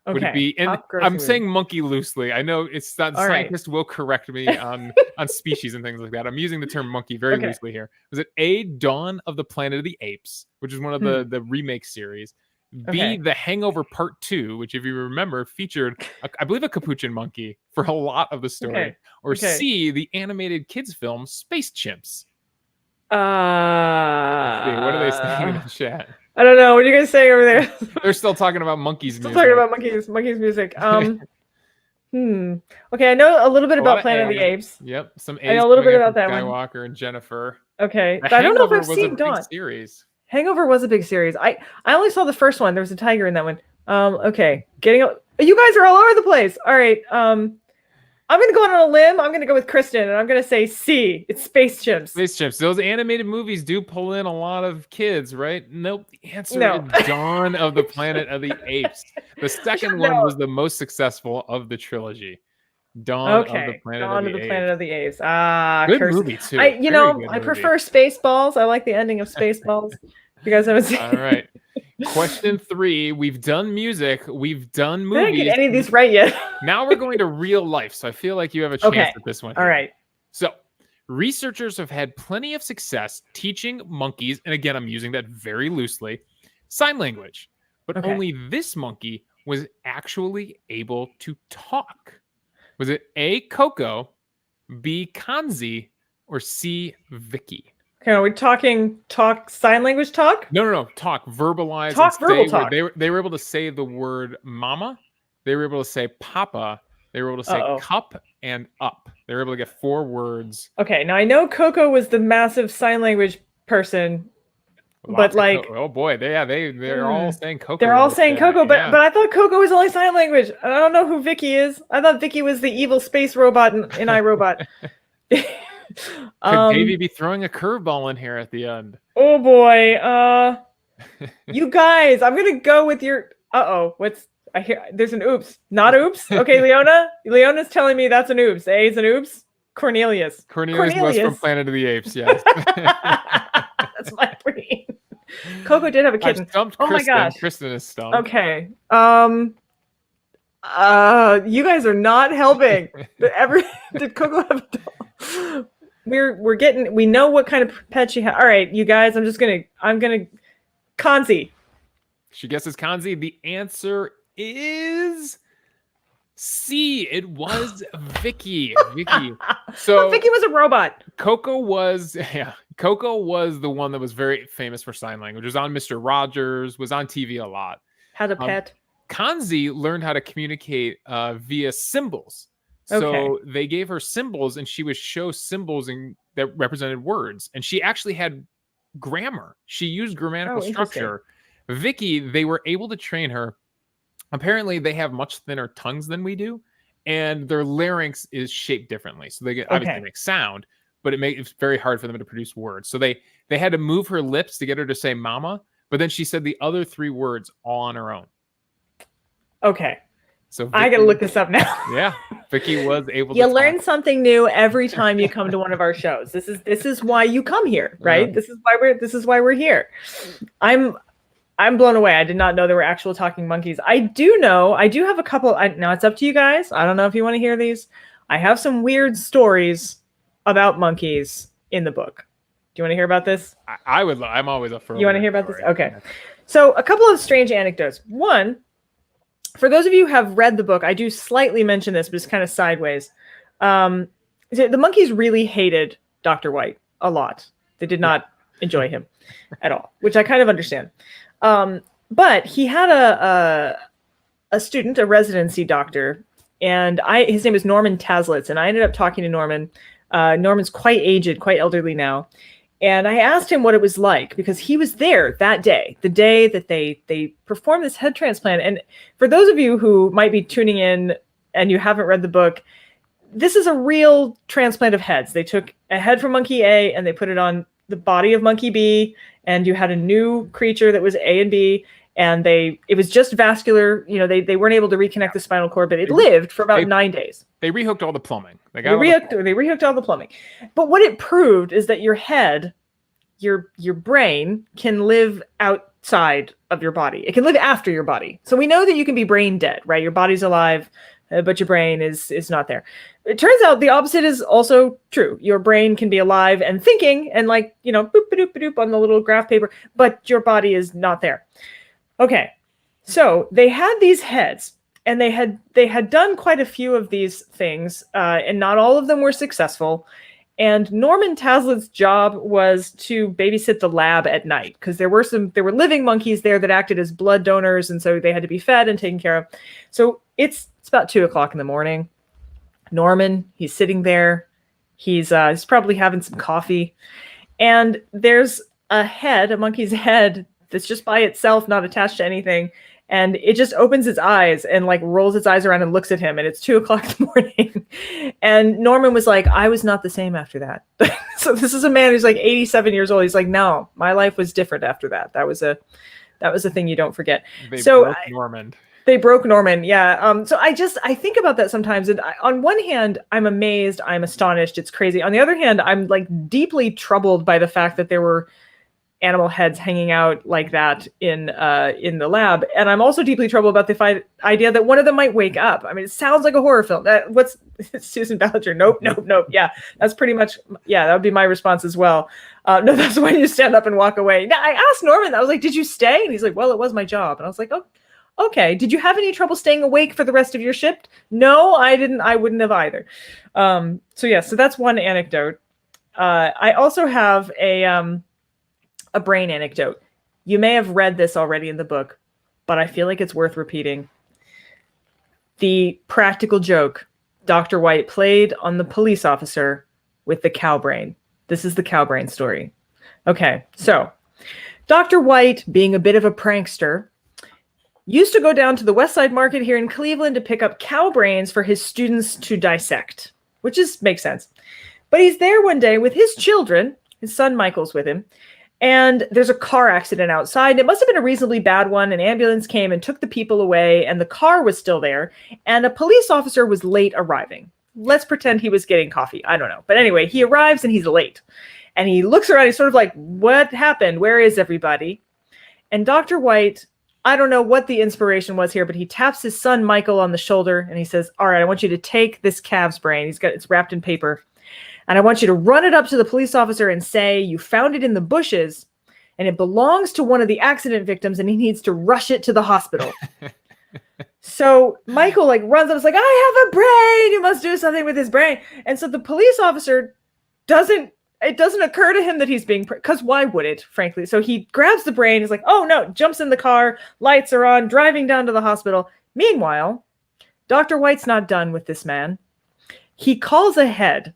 Okay. Would it be? And top grossing I'm movie. saying monkey loosely. I know it's not. All right. Scientists will correct me on species and things like that. I'm using the term monkey very Okay. loosely here. Was it A, Dawn of the Planet of the Apes, which is one of the remake series? B, Okay. The Hangover Part 2, which, if you remember, featured, I believe, a capuchin monkey for a lot of the story. Okay. Or Okay. C, the animated kids film Space Chimps. What What are they saying in the chat? I don't know. What are you guys saying over there? They're still talking about monkeys. Still music. talking about monkeys music. Okay, I know a little bit A lot about Planet of the A. Apes. Yep, some I know A's a little coming bit in about from that one. Skywalker and Jennifer. Okay, The but I don't know if Hangover I've was a seen big Dawn. series. Hangover was a big series. I only saw the first one. There was a tiger in that one. Okay, you guys are all over the place. All right. I'm gonna go on a limb. I'm gonna go with Kristen, and I'm gonna say C. It's Space Chimps. Space Chimps. Those animated movies do pull in a lot of kids, right? Nope. The answer No. is Dawn of the Planet of the Apes. The second one was the most successful of the trilogy. Dawn of the Okay, Planet Dawn of of the the Planet of the Apes. Ah, Good curse. movie too. I Very good I movie. prefer Spaceballs. I like the ending of Spaceballs. You guys haven't seen. All right. Question 3. We've done music. We've done I didn't movies. get any of these right yet. Now we're going to real life. So I feel like you have a chance Okay. at this one. All here. right. So researchers have had plenty of success teaching monkeys, and again, I'm using that very loosely, sign language. But Okay. only this monkey was actually able to talk. Was it A, Coco, B, Kanzi, or C, Vicky? Okay, are we talk sign language talk? No. Talk, verbalize. Talk, and verbal say talk. They were able to say the word mama. They were able to say papa. They were able to say Uh-oh. cup and up. They were able to get 4 words. Okay, now I know Coco was the massive sign language person. Lots But of like, oh boy, they're all saying Coco. they're all right saying there. Coco, Yeah. but I thought Coco was only sign language. I don't know who Vicky is. I thought Vicky was the evil space robot in iRobot. Could Davey be throwing a curveball in here at the end? Oh boy. You guys, I'm gonna go with your. I hear there's an oops. Not oops. Okay, Leona. Leona's telling me that's an oops. A is an oops. Cornelius. Cornelius was from Planet of the Apes. Yes. That's my brain. Coco did have a kitten. I've stumped Oh my Kristen. gosh. Kristen is stumped. Okay. You guys are not helping. Did Coco have a doll? We know what kind of pet she had. All right, you guys, I'm gonna Kanzi. She guesses Kanzi. The answer is C. It was Vicky. Vicky. So Vicky was a robot. Coco was the one that was very famous for sign language. Was on Mr. Rogers. Was on TV a lot. Had a pet. Kanzi learned how to communicate via symbols. So they gave her symbols, and she would show symbols that represented words. And she actually had grammar. She used grammatical structure. Vicky, they were able to train her. Apparently, they have much thinner tongues than we do, and their larynx is shaped differently. So they obviously make sound, but it's very hard for them to produce words. So they had to move her lips to get her to say mama, but then she said the other 3 words all on her own. Okay. So I gotta look this up now. Yeah, Vicky was able. You to learn talk. something new every time you come to one of our shows. This is why you come here, right? Yeah. This is why we're here. I'm blown away. I did not know there were actual talking monkeys. I do have a couple. Now it's up to you guys. I don't know if you want to hear these. I have some weird stories about monkeys in the book. Do you want to hear about this? I would. I'm always up for. You want to hear about this? Okay. So a couple of strange anecdotes. One, for those of you who have read the book, I do slightly mention this, but it's kind of sideways. The monkeys really hated Dr. White a lot. They did not enjoy him at all, which I kind of understand. But he had a student, a residency doctor, and his name is Norman Taslitz, and I ended up talking to Norman. Norman's quite aged, quite elderly now. And I asked him what it was like because he was there that day, the day that they performed this head transplant. And for those of you who might be tuning in and you haven't read the book, this is a real transplant of heads. They took a head from monkey A and they put it on the body of monkey B, and you had a new creature that was A and B. And it was just vascular, they weren't able to reconnect the spinal cord, but it lived for about 9 days. They rehooked all the plumbing. They rehooked all the plumbing. But what it proved is that your head, your brain can live outside of your body. It can live after your body. So we know that you can be brain dead, right? Your body's alive, but your brain is not there. It turns out the opposite is also true. Your brain can be alive and thinking and boop, ba-doop, ba-doop on the little graph paper, but your body is not there. Okay, so they had these heads, and they had done quite a few of these things, and not all of them were successful. And Norman Taslet's job was to babysit the lab at night, because there were living monkeys there that acted as blood donors, and so they had to be fed and taken care of. So it's about 2:00 in the morning. Norman, he's sitting there. He's probably having some coffee, and there's a monkey's head that's just by itself, not attached to anything. And it just opens its eyes and rolls its eyes around and looks at him. And it's 2:00 in the morning. And Norman was like, I was not the same after that. So this is a man who's 87 years old. He's like, no, my life was different after that. That was a thing you don't forget. Norman. They broke Norman. Yeah. So I think about that sometimes. And on one hand, I'm amazed. I'm astonished. It's crazy. On the other hand, I'm deeply troubled by the fact that there were animal heads hanging out like that in the lab. And I'm also deeply troubled about the idea that one of them might wake up. I mean, it sounds like a horror film. What's Susan Ballinger? Nope. Yeah, that's pretty much, that would be my response as well. No, that's when you stand up and walk away. Now, I asked Norman, I was like, did you stay? And he's like, well, it was my job. And I was like, oh, okay. Did you have any trouble staying awake for the rest of your shift? No, I didn't. I wouldn't have either. So that's one anecdote. I also have a brain anecdote. You may have read this already in the book, but I feel like it's worth repeating. The practical joke Dr. White played on the police officer with the cow brain. This is the cow brain story. Okay, so Dr. White, being a bit of a prankster, used to go down to the West Side Market here in Cleveland to pick up cow brains for his students to dissect, which makes sense. But he's there one day with his children. His son Michael's with him. And there's a car accident outside. It must have been a reasonably bad one. An ambulance came and took the people away, and the car was still there. And a police officer was late arriving. Let's pretend he was getting coffee. I don't know. But anyway, he arrives and he's late. And he looks around. He's sort of like, what happened? Where is everybody? And Dr. White, I don't know what the inspiration was here, but he taps his son Michael on the shoulder and he says, all right, I want you to take this calf's brain. It's wrapped in paper. And I want you to run it up to the police officer and say you found it in the bushes and it belongs to one of the accident victims and he needs to rush it to the hospital. So Michael runs up, it's like, I have a brain. You must do something with his brain. And so the police officer it doesn't occur to him that he's being, because why would it, frankly? So he grabs the brain. He's like, oh no, jumps in the car, lights are on, driving down to the hospital. Meanwhile, Dr. White's not done with this man. He calls ahead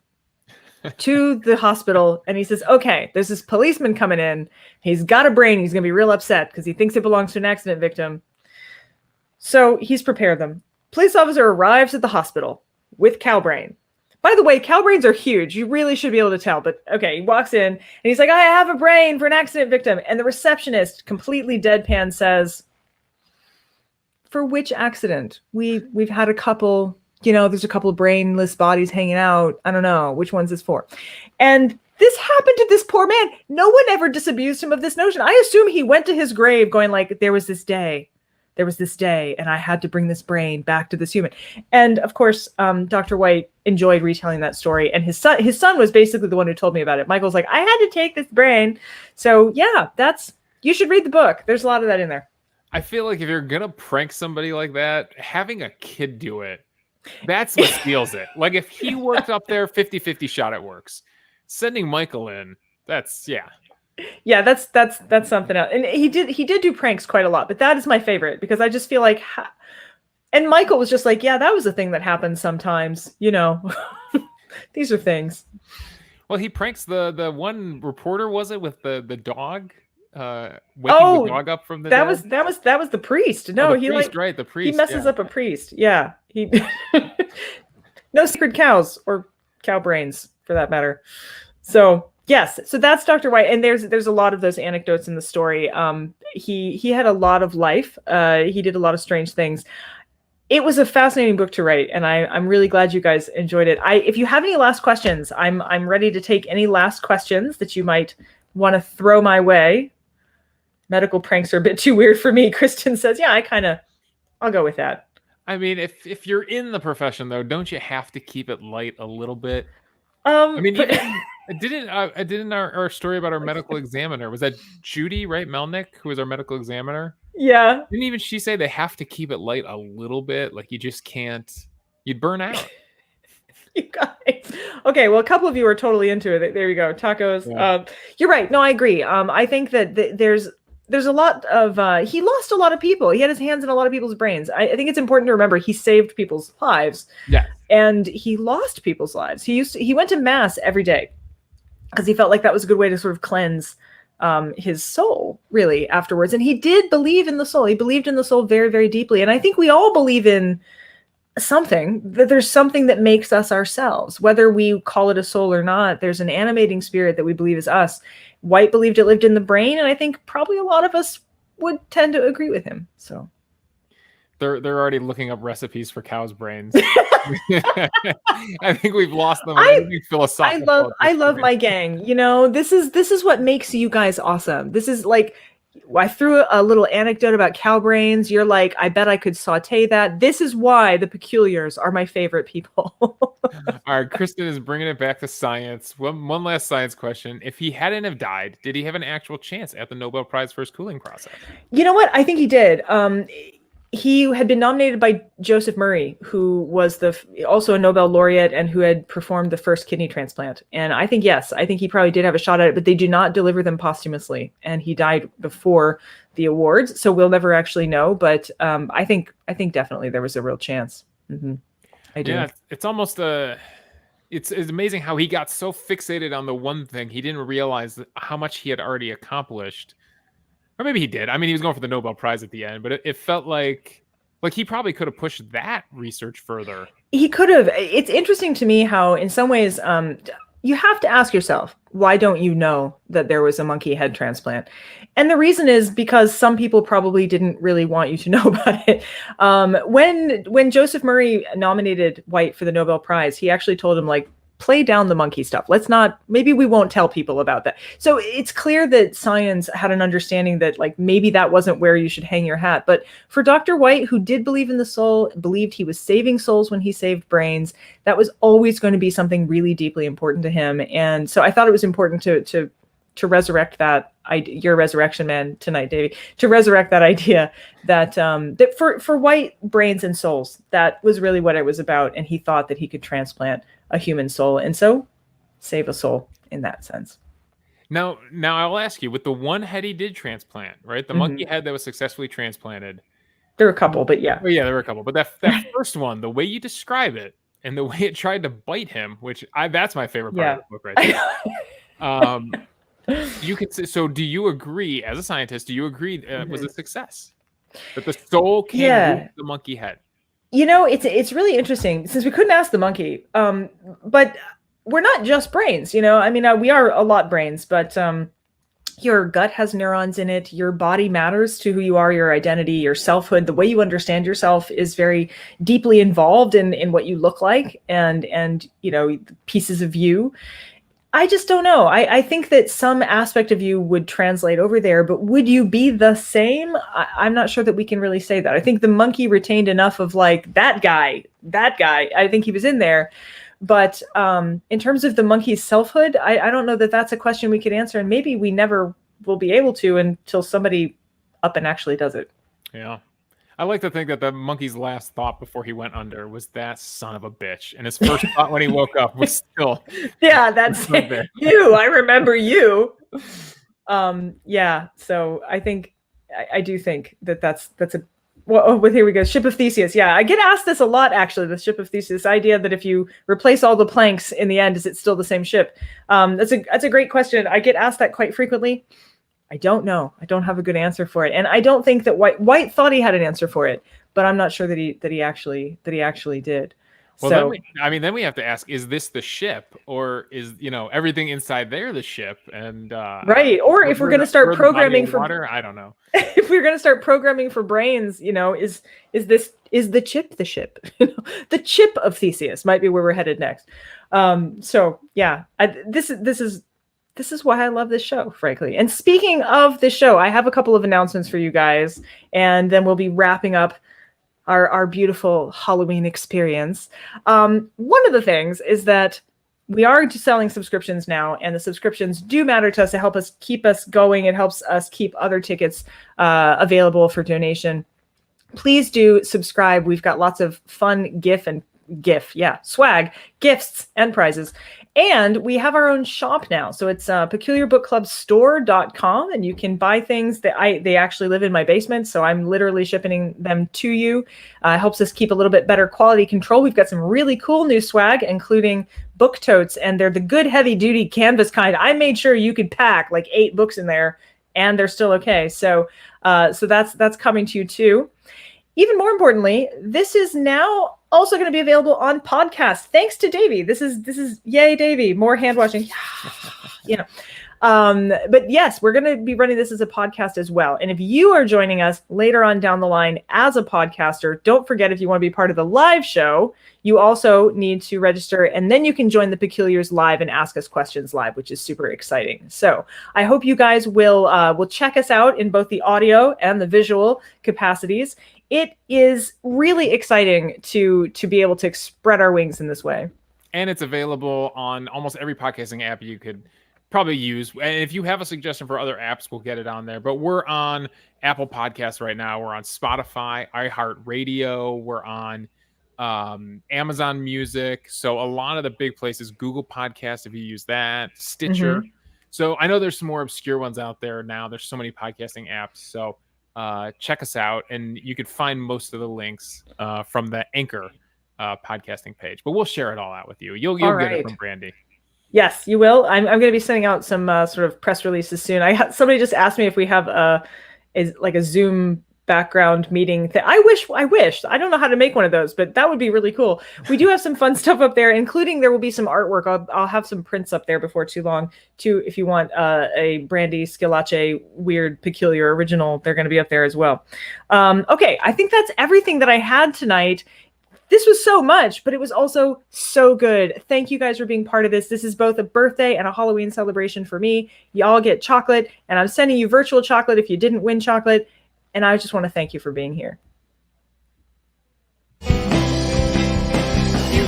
to the hospital and he says, okay, there's this policeman coming in. He's got a brain. He's going to be real upset because he thinks it belongs to an accident victim. So he's prepared them. Police officer arrives at the hospital with cow brain. By the way, cow brains are huge. You really should be able to tell. But okay, he walks in and he's like, I have a brain for an accident victim. And the receptionist, completely deadpan, says, for which accident? We've had a couple. There's a couple of brainless bodies hanging out. I don't know which one's this for. And this happened to this poor man. No one ever disabused him of this notion. I assume he went to his grave going there was this day, and I had to bring this brain back to this human. And of course, Dr. White enjoyed retelling that story. And his son was basically the one who told me about it. Michael's like, I had to take this brain. So yeah, you should read the book. There's a lot of that in there. I feel like if you're going to prank somebody like that, having a kid do it, that's what steals it. If he worked up there, 50-50 shot it works. Sending Michael in, that's something else. And he did do pranks quite a lot, but that is my favorite because I just feel like, and Michael was just like, yeah, that was a thing that happens sometimes, these are things. Well, he pranks the one reporter, was it, with the dog? Waking the dog up from the dead? That was the priest. No, the priest. He messes up a priest. Yeah. No sacred cows or cow brains for that matter. So Yes, so that's Dr. White, and there's a lot of those anecdotes in the story. He had a lot of life. He did a lot of strange things. It was a fascinating book to write, and I'm really glad you guys enjoyed it. If you have any last questions, I'm ready to take any last questions that you might want to throw my way. Medical pranks are a bit too weird for me. Kristen says, yeah, I'll go with that. I mean, if you're in the profession though, don't you have to keep it light a little bit? I mean, even, didn't our story about our medical examiner, was that Judy, right? Melnick, who was our medical examiner? Yeah. Didn't even she say they have to keep it light a little bit? Like you just can't, you'd burn out. You guys. Okay, well, a couple of you are totally into it. There you go. Tacos. Yeah. You're right. No, I agree. I think that there's a lot of, he lost a lot of people. He had his hands in a lot of people's brains. I think it's important to remember he saved people's lives. Yeah. And he lost people's lives. He went to mass every day because he felt like that was a good way to sort of cleanse his soul, really, afterwards. And he did believe in the soul. He believed in the soul very, very deeply. And I think we all believe in something, that there's something that makes us ourselves, whether we call it a soul or not. There's an animating spirit that we believe is us. White believed it lived in the brain, and I think probably a lot of us would tend to agree with him. So they're already looking up recipes for cow's brains. I think we've lost them. I love my gang. You know, this is what makes you guys awesome. This is like, I threw a little anecdote about cow brains. You're like, I bet I could saute that. This is why the Peculiars are my favorite people. All right, Kristen is bringing it back to science. One last science question. If he hadn't have died, did he have an actual chance at the Nobel Prize for his cooling process? You know what? I think he did. He had been nominated by Joseph Murray, who was also a Nobel laureate and who had performed the first kidney transplant. And I think, yes, I think he probably did have a shot at it, but they do not deliver them posthumously. And he died before the awards, so we'll never actually know. But I think definitely there was a real chance. Mm-hmm. I do. Yeah, it's almost it's amazing how he got so fixated on the one thing he didn't realize how much he had already accomplished. Or maybe he did. I mean, he was going for the Nobel Prize at the end, but it felt like he probably could have pushed that research further. He could have. It's interesting to me how, in some ways, you have to ask yourself, why don't you know that there was a monkey head transplant? And the reason is because some people probably didn't really want you to know about it. When Joseph Murray nominated White for the Nobel Prize, he actually told him, like, play down the monkey stuff. Maybe we won't tell people about that. So it's clear that science had an understanding that, like, maybe that wasn't where you should hang your hat. But for Dr. White, who did believe in the soul, believed he was saving souls when he saved brains, that was always going to be something really deeply important to him. And so I thought it was important to resurrect that idea, your resurrection man tonight, Davey, to resurrect that idea that for white brains and souls, that was really what it was about. And he thought that he could transplant a human soul and so save a soul in that sense. Now I'll ask you, with the one head he did transplant, right? The monkey head that was successfully transplanted. There were a couple, but yeah. Oh, yeah, there were a couple. But that first one, the way you describe it and the way it tried to bite him, that's my favorite part of the book right there. You could say, so do you agree, as a scientist, it was a success? That the soul came with the monkey head? You know, it's really interesting, since we couldn't ask the monkey, but we're not just brains, you know? I mean, we are a lot brains, but your gut has neurons in it. Your body matters to who you are, your identity, your selfhood. The way you understand yourself is very deeply involved in what you look like and you know, pieces of you. I just don't know. I think that some aspect of you would translate over there, but would you be the same? I'm not sure that we can really say that. I think the monkey retained enough of, like, that guy. I think he was in there. But in terms of the monkey's selfhood, I don't know that that's a question we could answer. And maybe we never will be able to until somebody up and actually does it. Yeah. I like to think that the monkey's last thought before he went under was, that son of a bitch. And his first thought when he woke up was still... Yeah, that's you. I remember you. Yeah, so I do think that's a... Well, here we go. Ship of Theseus. Yeah, I get asked this a lot, actually, the Ship of Theseus. This idea that if you replace all the planks in the end, is it still the same ship? That's a great question. I get asked that quite frequently. I don't know. I don't have a good answer for it, and I don't think that White thought he had an answer for it, but I'm not sure that he actually did. Well, So then we have to ask: is this the ship, or is everything inside there the ship? And right, or if we're going to start programming for water, I don't know. If we're going to start programming for brains, is the chip the ship? The chip of Theseus might be where we're headed next. So yeah, this is why I love this show, frankly. And speaking of this show, I have a couple of announcements for you guys, and then we'll be wrapping up our beautiful Halloween experience. One of the things is that we are selling subscriptions now, and the subscriptions do matter to us to help us keep us going. It helps us keep other tickets available for donation. Please do subscribe. We've got lots of fun swag, gifts, and prizes. And we have our own shop now. So it's peculiarbookclubstore.com, and you can buy things that they actually live in my basement. So I'm literally shipping them to you. Helps us keep a little bit better quality control. We've got some really cool new swag, including book totes, and they're the good heavy duty canvas kind. I made sure you could pack like 8 books in there and they're still okay. So that's coming to you too. Even more importantly, this is now also going to be available on podcast. Thanks to Davey. This is yay, Davey. More hand washing. But yes, we're going to be running this as a podcast as well. And if you are joining us later on down the line as a podcaster, don't forget, if you want to be part of the live show, you also need to register, and then you can join the Peculiars live and ask us questions live, which is super exciting. So I hope you guys will check us out in both the audio and the visual capacities. It is really exciting to be able to spread our wings in this way. And it's available on almost every podcasting app you could probably use. And if you have a suggestion for other apps, we'll get it on there. But we're on Apple Podcasts right now. We're on Spotify, iHeartRadio. We're on Amazon Music. So a lot of the big places, Google Podcasts, if you use that, Stitcher. Mm-hmm. So I know there's some more obscure ones out there now. There's so many podcasting apps. So check us out, and you could find most of the links from the Anchor podcasting page. But we'll share it all out with you. You'll get it from Brandy. Yes, you will. I'm going to be sending out some sort of press releases soon. Somebody just asked me if we have a Zoom background meeting thing. I wish. I don't know how to make one of those, but that would be really cool. We do have some fun stuff up there, including there will be some artwork. I'll have some prints up there before too long too. If you want a Brandy Schillace weird, peculiar original, they're going to be up there as well. Okay, I think that's everything that I had tonight. This was so much, but it was also so good. Thank you guys for being part of this. This is both a birthday and a Halloween celebration for me. Y'all get chocolate, and I'm sending you virtual chocolate if you didn't win chocolate. And I just want to thank you for being here. You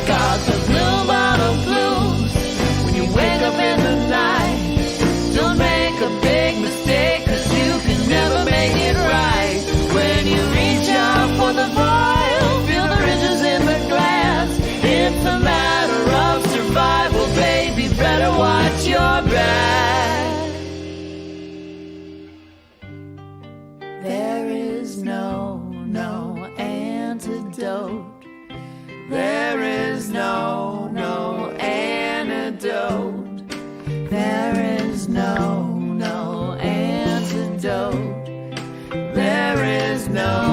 got the blue bottle blues when you wake up in the night. Don't make a big mistake, 'cause you can never make it right. When you reach out for the vial, feel the ridges in the glass. It's a matter of survival, baby. Better watch your back. There is no antidote. There is no antidote. There is no antidote. There is no